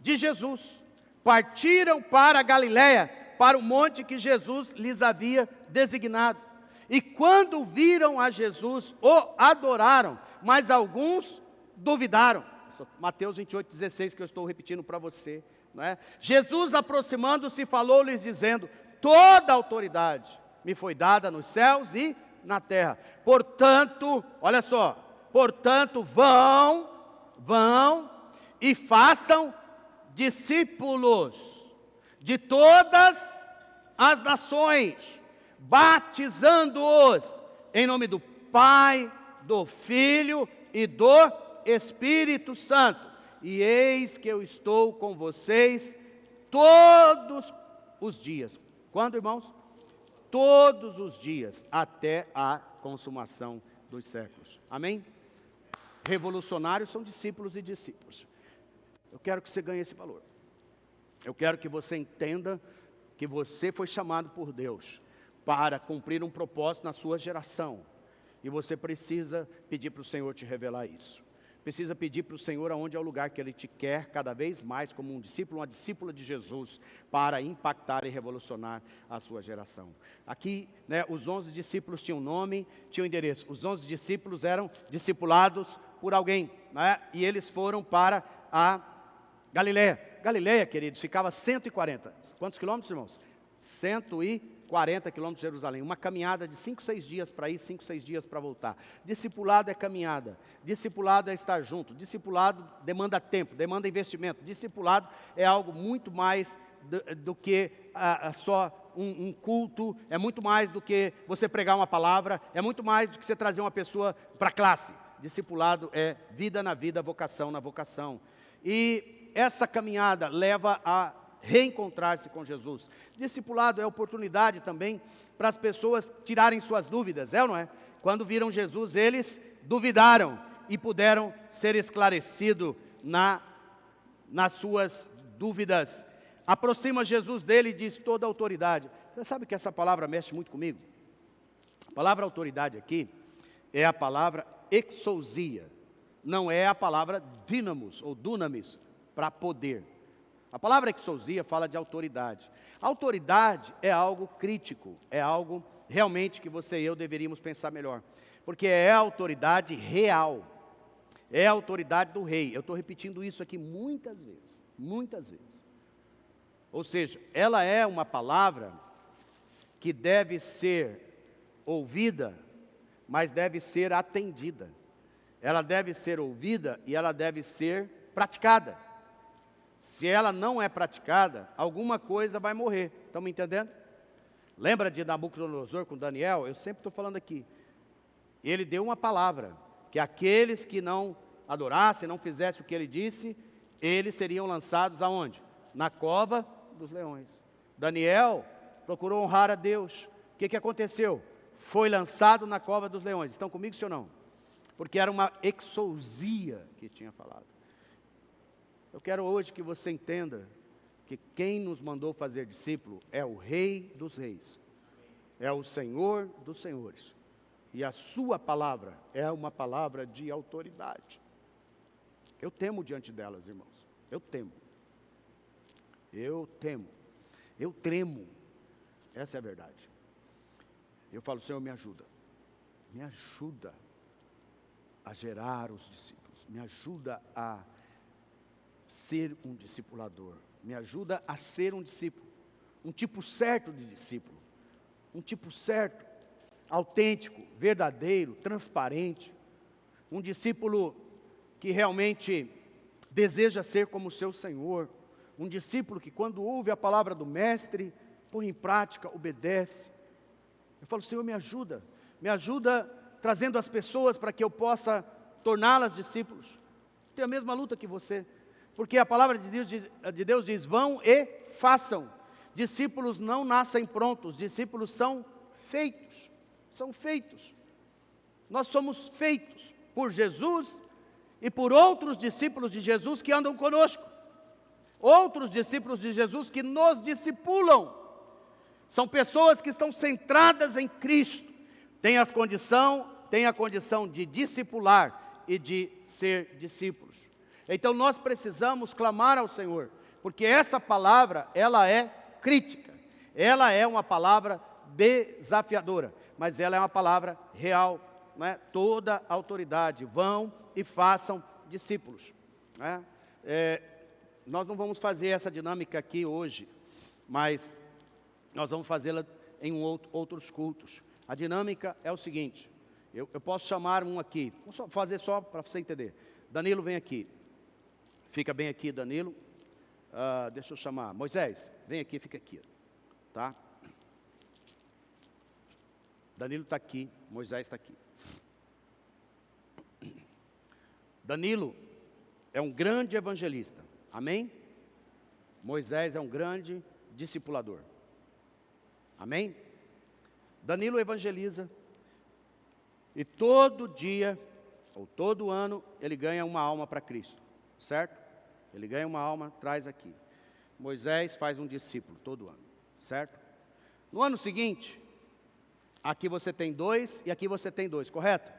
de Jesus partiram para a Galiléia, para o monte que Jesus lhes havia designado, e quando viram a Jesus, o adoraram, mas alguns duvidaram. Mateus 28:16 que eu estou repetindo para você, não é? Jesus aproximando-se falou-lhes dizendo, toda a autoridade me foi dada nos céus e na terra, portanto, olha só, portanto vão e façam discípulos de todas as nações, batizando-os em nome do Pai, do Filho e do Espírito Santo, e eis que eu estou com vocês todos os dias. Quando, irmãos? Todos os dias, até a consumação dos séculos. Amém? Revolucionários são discípulos e discípulos. Eu quero que você ganhe esse valor. Eu quero que você entenda que você foi chamado por Deus para cumprir um propósito na sua geração. E você precisa pedir para o Senhor te revelar isso. Precisa pedir para o Senhor aonde é o lugar que Ele te quer cada vez mais como um discípulo, uma discípula de Jesus, para impactar e revolucionar a sua geração. Aqui, né, os 11 discípulos tinham nome, tinham endereço. Os 11 discípulos eram discipulados por alguém, né, e eles foram para a Galiléia. Galiléia, queridos, ficava 140. Quantos quilômetros, irmãos? 140 quilômetros de Jerusalém, uma caminhada de 5, 6 dias para ir, 5, 6 dias para voltar. Discipulado é caminhada, discipulado é estar junto, discipulado demanda tempo, demanda investimento, discipulado é algo muito mais do que só um culto, é muito mais do que você pregar uma palavra, é muito mais do que você trazer uma pessoa para a classe. Discipulado é vida na vida, vocação na vocação. E essa caminhada leva a reencontrar-se com Jesus. Discipulado é oportunidade também para as pessoas tirarem suas dúvidas, é ou não é? Quando viram Jesus, eles duvidaram e puderam ser esclarecidos nas suas dúvidas. Aproxima Jesus dele e diz toda a autoridade. Você sabe que essa palavra mexe muito comigo? A palavra autoridade aqui é a palavra exousia, não é a palavra dínamos ou dunamis, para poder. A palavra exousia fala de autoridade. Autoridade é algo crítico, é algo realmente que você e eu deveríamos pensar melhor. Porque é a autoridade real, é a autoridade do rei. Eu estou repetindo isso aqui muitas vezes, muitas vezes. Ou seja, ela é uma palavra que deve ser ouvida, mas deve ser atendida. Ela deve ser ouvida e ela deve ser praticada. Se ela não é praticada, alguma coisa vai morrer. Estão me entendendo? Lembra de Nabucodonosor com Daniel? Eu sempre estou falando aqui. Ele deu uma palavra, que aqueles que não adorassem, não fizessem o que ele disse, eles seriam lançados aonde? Na cova dos leões. Daniel procurou honrar a Deus. O que aconteceu? Foi lançado na cova dos leões. Estão comigo, sim ou não? Porque era uma exousia que tinha falado. Eu quero hoje que você entenda que quem nos mandou fazer discípulo é o Rei dos Reis, é o Senhor dos Senhores, e a sua palavra é uma palavra de autoridade. Eu temo diante delas, irmãos, eu temo, eu tremo, essa é a verdade. Eu falo, Senhor, me ajuda a gerar os discípulos, me ajuda a ser um discipulador, me ajuda a ser um discípulo, um tipo certo de discípulo, um tipo certo, autêntico, verdadeiro, transparente, um discípulo que realmente deseja ser como o seu Senhor, um discípulo que quando ouve a palavra do Mestre, põe em prática, obedece. Eu falo, Senhor, me ajuda trazendo as pessoas para que eu possa torná-las discípulos. Tenho a mesma luta que você. Porque a palavra de Deus diz, vão e façam. Discípulos não nascem prontos, discípulos são feitos. Nós somos feitos por Jesus e por outros discípulos de Jesus que andam conosco. Outros discípulos de Jesus que nos discipulam. São pessoas que estão centradas em Cristo. Tem a condição de discipular e de ser discípulos. Então nós precisamos clamar ao Senhor, porque essa palavra, ela é crítica. Ela é uma palavra desafiadora, mas ela é uma palavra real, né? Toda autoridade, vão e façam discípulos, né? Nós não vamos fazer essa dinâmica aqui hoje, mas nós vamos fazê-la em outros cultos. A dinâmica é o seguinte, eu posso chamar um aqui, vou fazer só para você entender. Danilo, vem aqui, fica bem aqui, Danilo. Deixa eu chamar, Moisés, vem aqui, fica aqui, tá? Danilo está aqui, Moisés está aqui. Danilo é um grande evangelista, amém? Moisés é um grande discipulador, amém? Danilo evangeliza e todo dia, ou todo ano, ele ganha uma alma para Cristo, certo? Ele ganha uma alma, traz aqui. Moisés faz um discípulo todo ano, certo? No ano seguinte, aqui você tem 2 e aqui você tem 2, correto?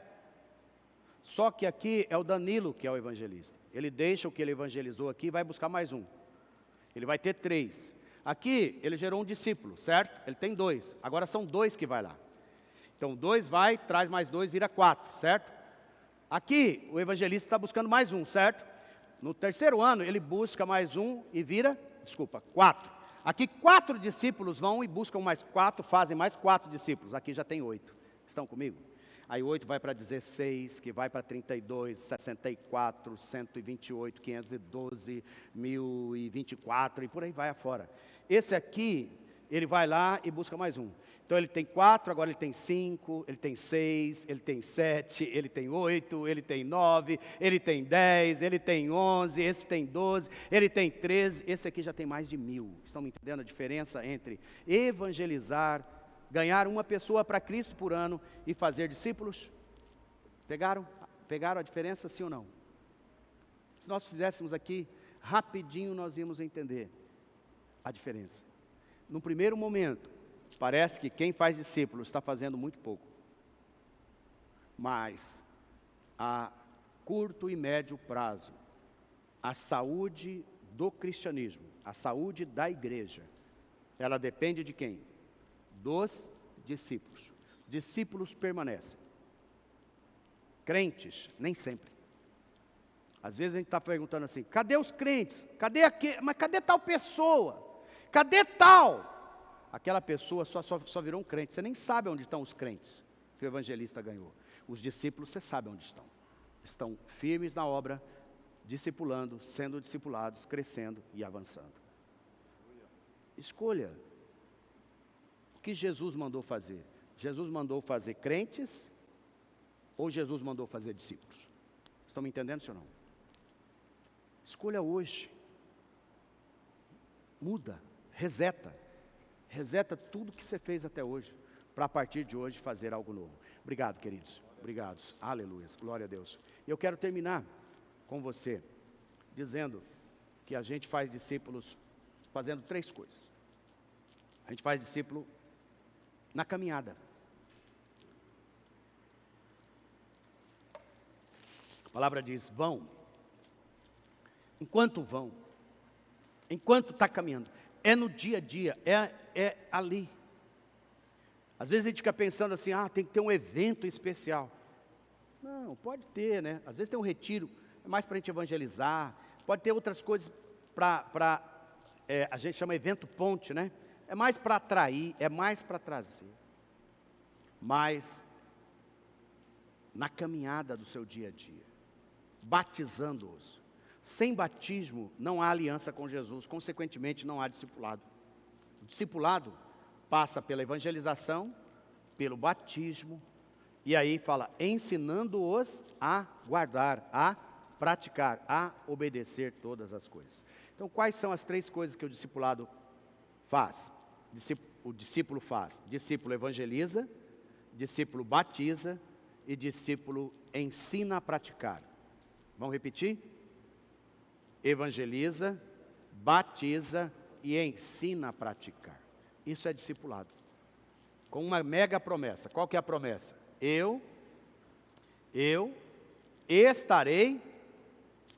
Só que aqui é o Danilo que é o evangelista. Ele deixa o que ele evangelizou aqui e vai buscar mais um. Ele vai ter 3. Aqui ele gerou um discípulo, certo? Ele tem 2. Agora são 2 que vai lá. Então 2 vai, traz mais 2, vira 4, certo? Aqui o evangelista está buscando mais um, certo? No terceiro ano ele busca mais um e vira, 4. Aqui 4 discípulos vão e buscam mais 4, fazem mais 4 discípulos. Aqui já tem 8. Estão comigo? Aí 8 vai para 16, que vai para 32, 64, 128, 512, 1024 e por aí vai afora. Esse aqui, ele vai lá e busca mais um. Então ele tem 4, agora ele tem 5, ele tem 6, ele tem 7, ele tem 8, ele tem 9, ele tem 10, ele tem 11, esse tem 12, ele tem 13, esse aqui já tem mais de 1000. Estão me entendendo a diferença entre evangelizar, ganhar uma pessoa para Cristo por ano e fazer discípulos? Pegaram a diferença, sim ou não? Se nós fizéssemos aqui, rapidinho nós íamos entender a diferença. No primeiro momento, parece que quem faz discípulos está fazendo muito pouco. Mas, a curto e médio prazo, a saúde do cristianismo, a saúde da igreja, ela depende de quem? Dos discípulos. Discípulos permanecem. Crentes, nem sempre. Às vezes a gente está perguntando assim, cadê os crentes? Cadê aquele? Mas cadê tal pessoa? Cadê tal? Aquela pessoa só virou um crente. Você nem sabe onde estão os crentes que o evangelista ganhou. Os discípulos, você sabe onde estão. Estão firmes na obra, discipulando, sendo discipulados, crescendo e avançando. Escolha. O que Jesus mandou fazer? Jesus mandou fazer crentes ou Jesus mandou fazer discípulos? Estão me entendendo, senhor? Não? Escolha hoje. Muda, reseta tudo que você fez até hoje, para a partir de hoje fazer algo novo. Obrigado, queridos. Obrigados. Aleluia. Glória a Deus. E eu quero terminar com você, dizendo que a gente faz discípulos fazendo 3 coisas. A gente faz discípulo na caminhada. A palavra diz, vão. Enquanto vão, enquanto está caminhando, é no dia a dia, é ali. Às vezes a gente fica pensando assim, tem que ter um evento especial. Não, pode ter, né? Às vezes tem um retiro, é mais para a gente evangelizar, pode ter outras coisas a gente chama evento ponte, né? É mais para atrair, é mais para trazer. Mas, na caminhada do seu dia a dia, batizando-os. Sem batismo, não há aliança com Jesus, consequentemente, não há discipulado. O discipulado passa pela evangelização, pelo batismo, e aí fala, ensinando-os a guardar, a praticar, a obedecer todas as coisas. Então, quais são as 3 coisas que o discipulado faz? O discípulo faz. Discípulo evangeliza, discípulo batiza e discípulo ensina a praticar. Vamos repetir? Evangeliza, batiza e ensina a praticar. Isso é discipulado. Com uma mega promessa. Qual que é a promessa? Eu estarei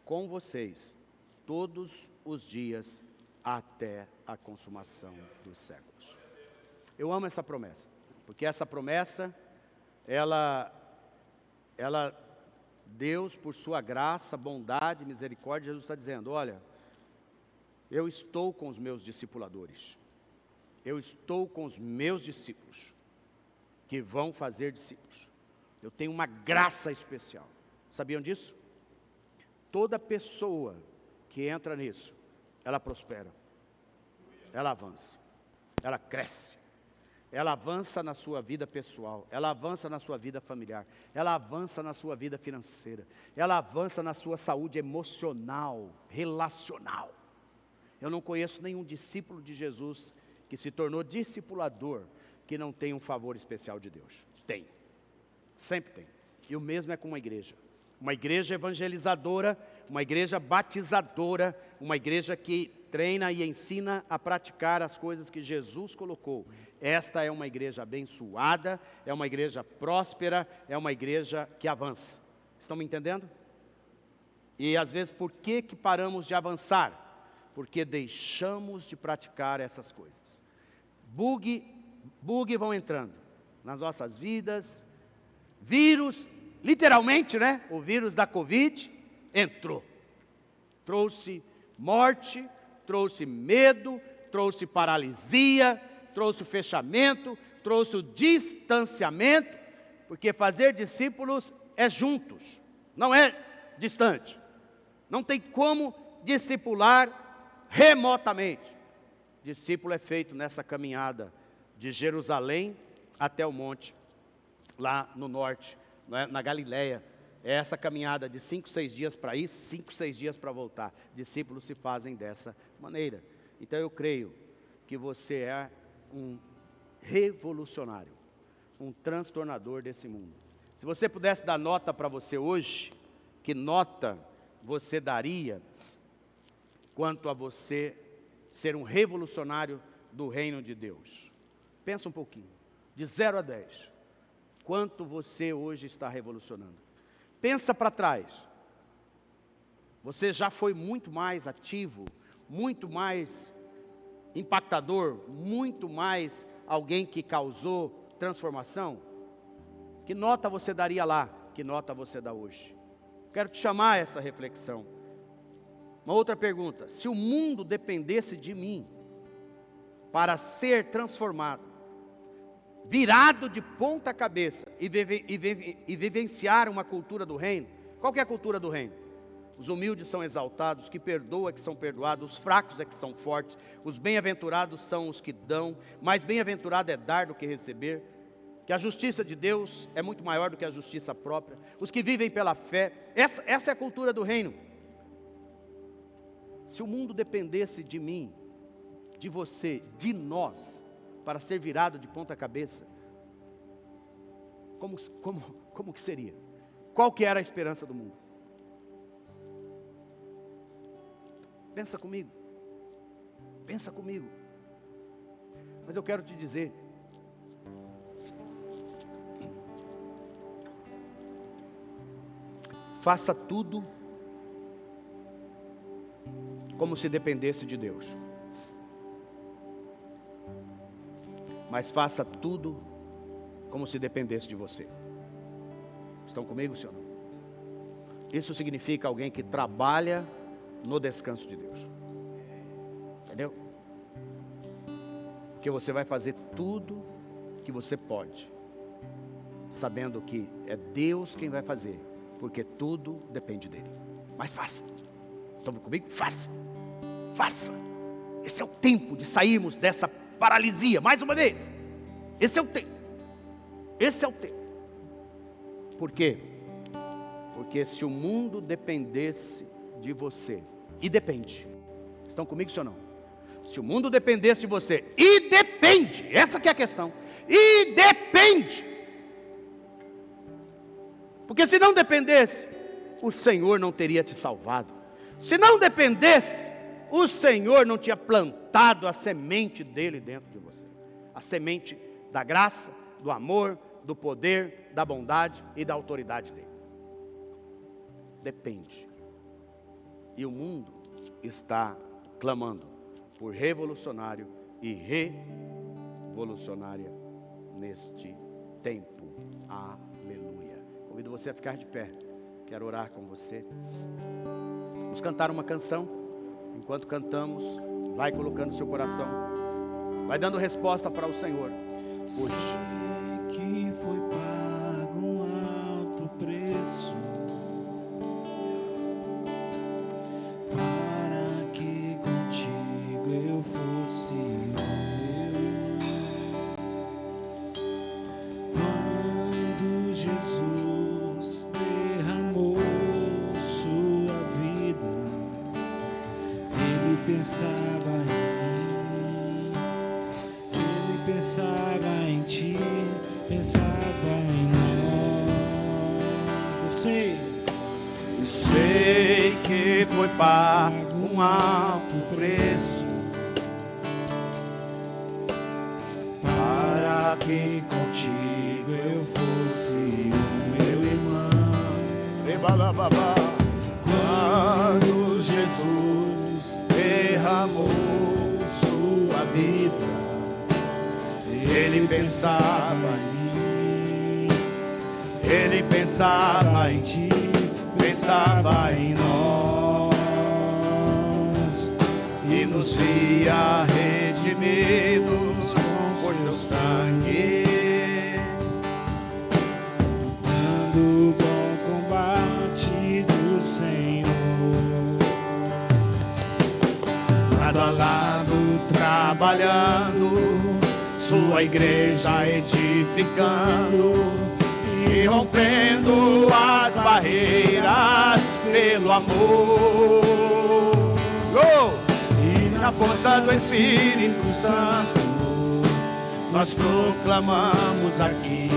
com vocês todos os dias até a consumação dos séculos. Eu amo essa promessa, porque essa promessa, Deus, por sua graça, bondade, misericórdia, Jesus está dizendo, olha, eu estou com os meus discipuladores, eu estou com os meus discípulos, que vão fazer discípulos. Eu tenho uma graça especial. Sabiam disso? Toda pessoa que entra nisso, ela prospera, ela avança, ela cresce, ela avança na sua vida pessoal, ela avança na sua vida familiar, ela avança na sua vida financeira, ela avança na sua saúde emocional, relacional. Eu não conheço nenhum discípulo de Jesus que se tornou discipulador que não tem um favor especial de Deus. Tem, sempre tem. E o mesmo é com uma igreja evangelizadora, uma igreja batizadora, uma igreja que treina e ensina a praticar as coisas que Jesus colocou. Esta é uma igreja abençoada, é uma igreja próspera, é uma igreja que avança. Estão me entendendo? E às vezes, por que paramos de avançar? Porque deixamos de praticar essas coisas. Bug vão entrando nas nossas vidas, vírus, literalmente, né? O vírus da Covid entrou, trouxe morte, trouxe medo, trouxe paralisia, trouxe o fechamento, trouxe o distanciamento, porque fazer discípulos é juntos, não é distante. Não tem como discipular remotamente. Discípulo é feito nessa caminhada de Jerusalém até o monte, lá no norte, na Galileia. É essa caminhada de 5, 6 dias para ir, 5, 6 dias para voltar. Discípulos se fazem dessa maneira. Então eu creio que você é um revolucionário, um transtornador desse mundo. Se você pudesse dar nota para você hoje, que nota você daria quanto a você ser um revolucionário do reino de Deus? Pensa um pouquinho, de 0 a 10. Quanto você hoje está revolucionando? Pensa para trás. Você já foi muito mais ativo, muito mais impactador, muito mais alguém que causou transformação? Que nota você daria lá? Que nota você dá hoje? Quero te chamar a essa reflexão. Uma outra pergunta: se o mundo dependesse de mim para ser transformado, virado de ponta cabeça e vivenciar uma cultura do reino, qual que é a cultura do reino? Os humildes são exaltados, os que perdoam é que são perdoados, os fracos é que são fortes, os bem-aventurados são os que dão, mais bem-aventurado é dar do que receber, que a justiça de Deus é muito maior do que a justiça própria, os que vivem pela fé, essa é a cultura do reino. Se o mundo dependesse de mim, de você, de nós, para ser virado de ponta cabeça, como que seria? Qual que era a esperança do mundo? Pensa comigo. Pensa comigo. Mas eu quero te dizer, faça tudo como se dependesse de Deus. Mas faça tudo como se dependesse de você. Estão comigo, senhor? Isso significa alguém que trabalha no descanso de Deus. Entendeu? Porque você vai fazer tudo que você pode, sabendo que é Deus quem vai fazer, porque tudo depende dele. Mas faça. Estão comigo? Faça. Faça. Esse é o tempo de sairmos dessa paralisia, mais uma vez. Esse é o tempo. Esse é o tempo. Por quê? Porque se o mundo dependesse de você, e depende. Estão comigo, sim ou não? Se o mundo dependesse de você, e depende, essa que é a questão, e depende. Porque se não dependesse, o Senhor não teria te salvado. Se não dependesse, o Senhor não tinha plantado a semente dele dentro de você. A semente da graça, do amor, do poder, da bondade e da autoridade dele. Depende. E o mundo está clamando por revolucionário e revolucionária neste tempo. Aleluia. Convido você a ficar de pé. Quero orar com você. Vamos cantar uma canção. Enquanto cantamos, vai colocando seu coração, vai dando resposta para o Senhor. Sei que foi pago um alto preço para que contigo eu fosse meu irmão. Quando Jesus derramou sua vida, Ele pensava em mim, Ele pensava em ti, pensava em nós. Eu sei que foi pago um alto preço para que contigo eu fosse o meu irmão. Quando Jesus derramou sua vida, Ele pensava em mim, Ele pensava em ti, pensava em nós, e nos via redimidos por seu sangue, dando o bom combate do Senhor. lado a lado trabalhando, sua igreja edificando e rompendo as barreiras pelo amor. E na força do Espírito Santo, nós proclamamos aqui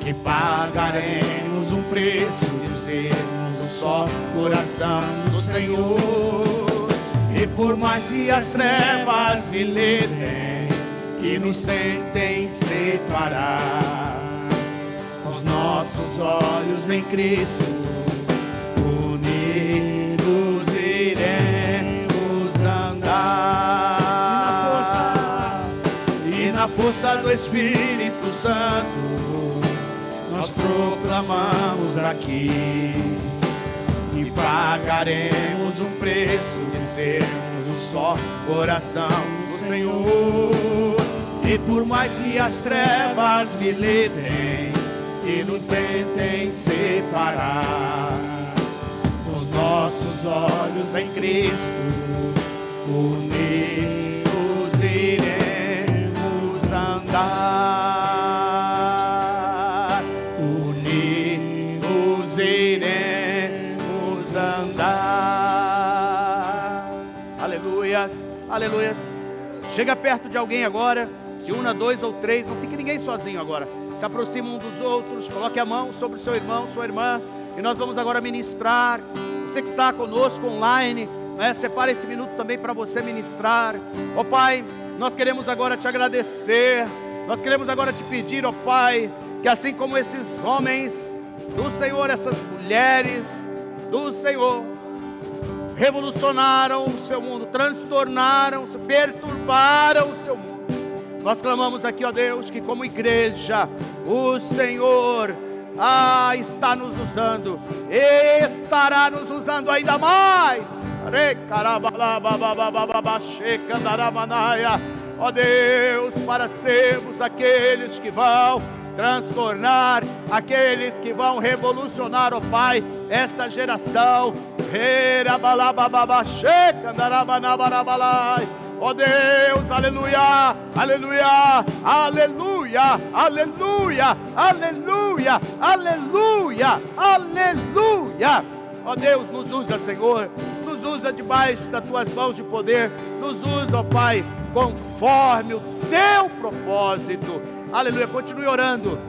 que pagaremos um preço de sermos um só coração do Senhor. E por mais que as trevas militem e nos tentem separar, os nossos olhos em Cristo, unidos iremos andar. E na força do Espírito Santo, nós proclamamos aqui e pagaremos um preço de sermos um só coração do Senhor. E por mais que as trevas militem e nos tentem separar, os nossos olhos em Cristo, unidos iremos andar. Unidos iremos andar. Aleluias, aleluias. Chega perto de alguém agora, se una 2 ou 3, não fique ninguém sozinho agora. Se aproxima um dos outros, coloque a mão sobre o seu irmão, sua irmã, e nós vamos agora ministrar. Você que está conosco online, separa esse minuto também para você ministrar. Ó Pai, nós queremos agora te agradecer, nós queremos agora te pedir, ó Pai, que assim como esses homens do Senhor, essas mulheres do Senhor, revolucionaram o seu mundo, transtornaram, perturbaram o seu mundo. Nós clamamos aqui, ó Deus, que como igreja, o Senhor está nos usando, e estará nos usando ainda mais. Ó Deus, para sermos aqueles que vão transtornar, aqueles que vão revolucionar, ó Pai, esta geração. Ó Deus, aleluia, aleluia, aleluia, aleluia, aleluia, aleluia, aleluia. Ó Deus, nos usa, Senhor, nos usa debaixo das tuas mãos de poder, nos usa, ó Pai, conforme o teu propósito. Aleluia, continue orando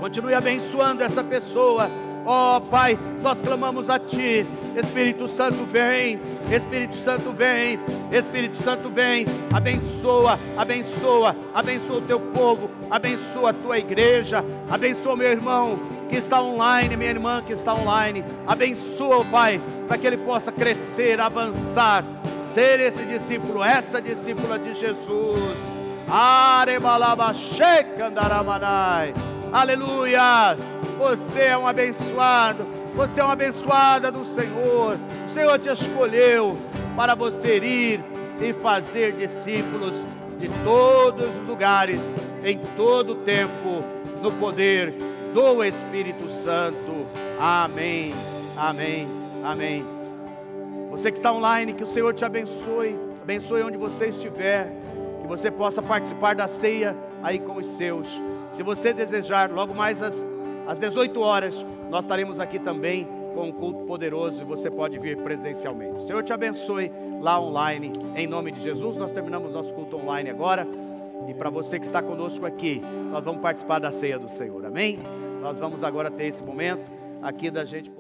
Continue abençoando essa pessoa. Ó Pai, nós clamamos a Ti. Espírito Santo vem, Espírito Santo vem, Espírito Santo vem. Abençoa, abençoa, abençoa o Teu povo, abençoa a Tua igreja, abençoa meu irmão que está online, minha irmã que está online. Abençoa o Pai, para que ele possa crescer, avançar, ser esse discípulo, essa discípula de Jesus. Aleluia! Você é um abençoado, você é uma abençoada do Senhor. O Senhor te escolheu para você ir e fazer discípulos de todos os lugares, em todo o tempo, no poder do Espírito Santo. Amém, amém, amém. Você que está online, que o Senhor te abençoe, abençoe onde você estiver, que você possa participar da ceia aí com os seus. Se você desejar, logo mais às 18 horas, nós estaremos aqui também com um culto poderoso e você pode vir presencialmente. O Senhor te abençoe lá online, em nome de Jesus. Nós terminamos nosso culto online agora. E para você que está conosco aqui, nós vamos participar da ceia do Senhor, amém? Nós vamos agora ter esse momento aqui da gente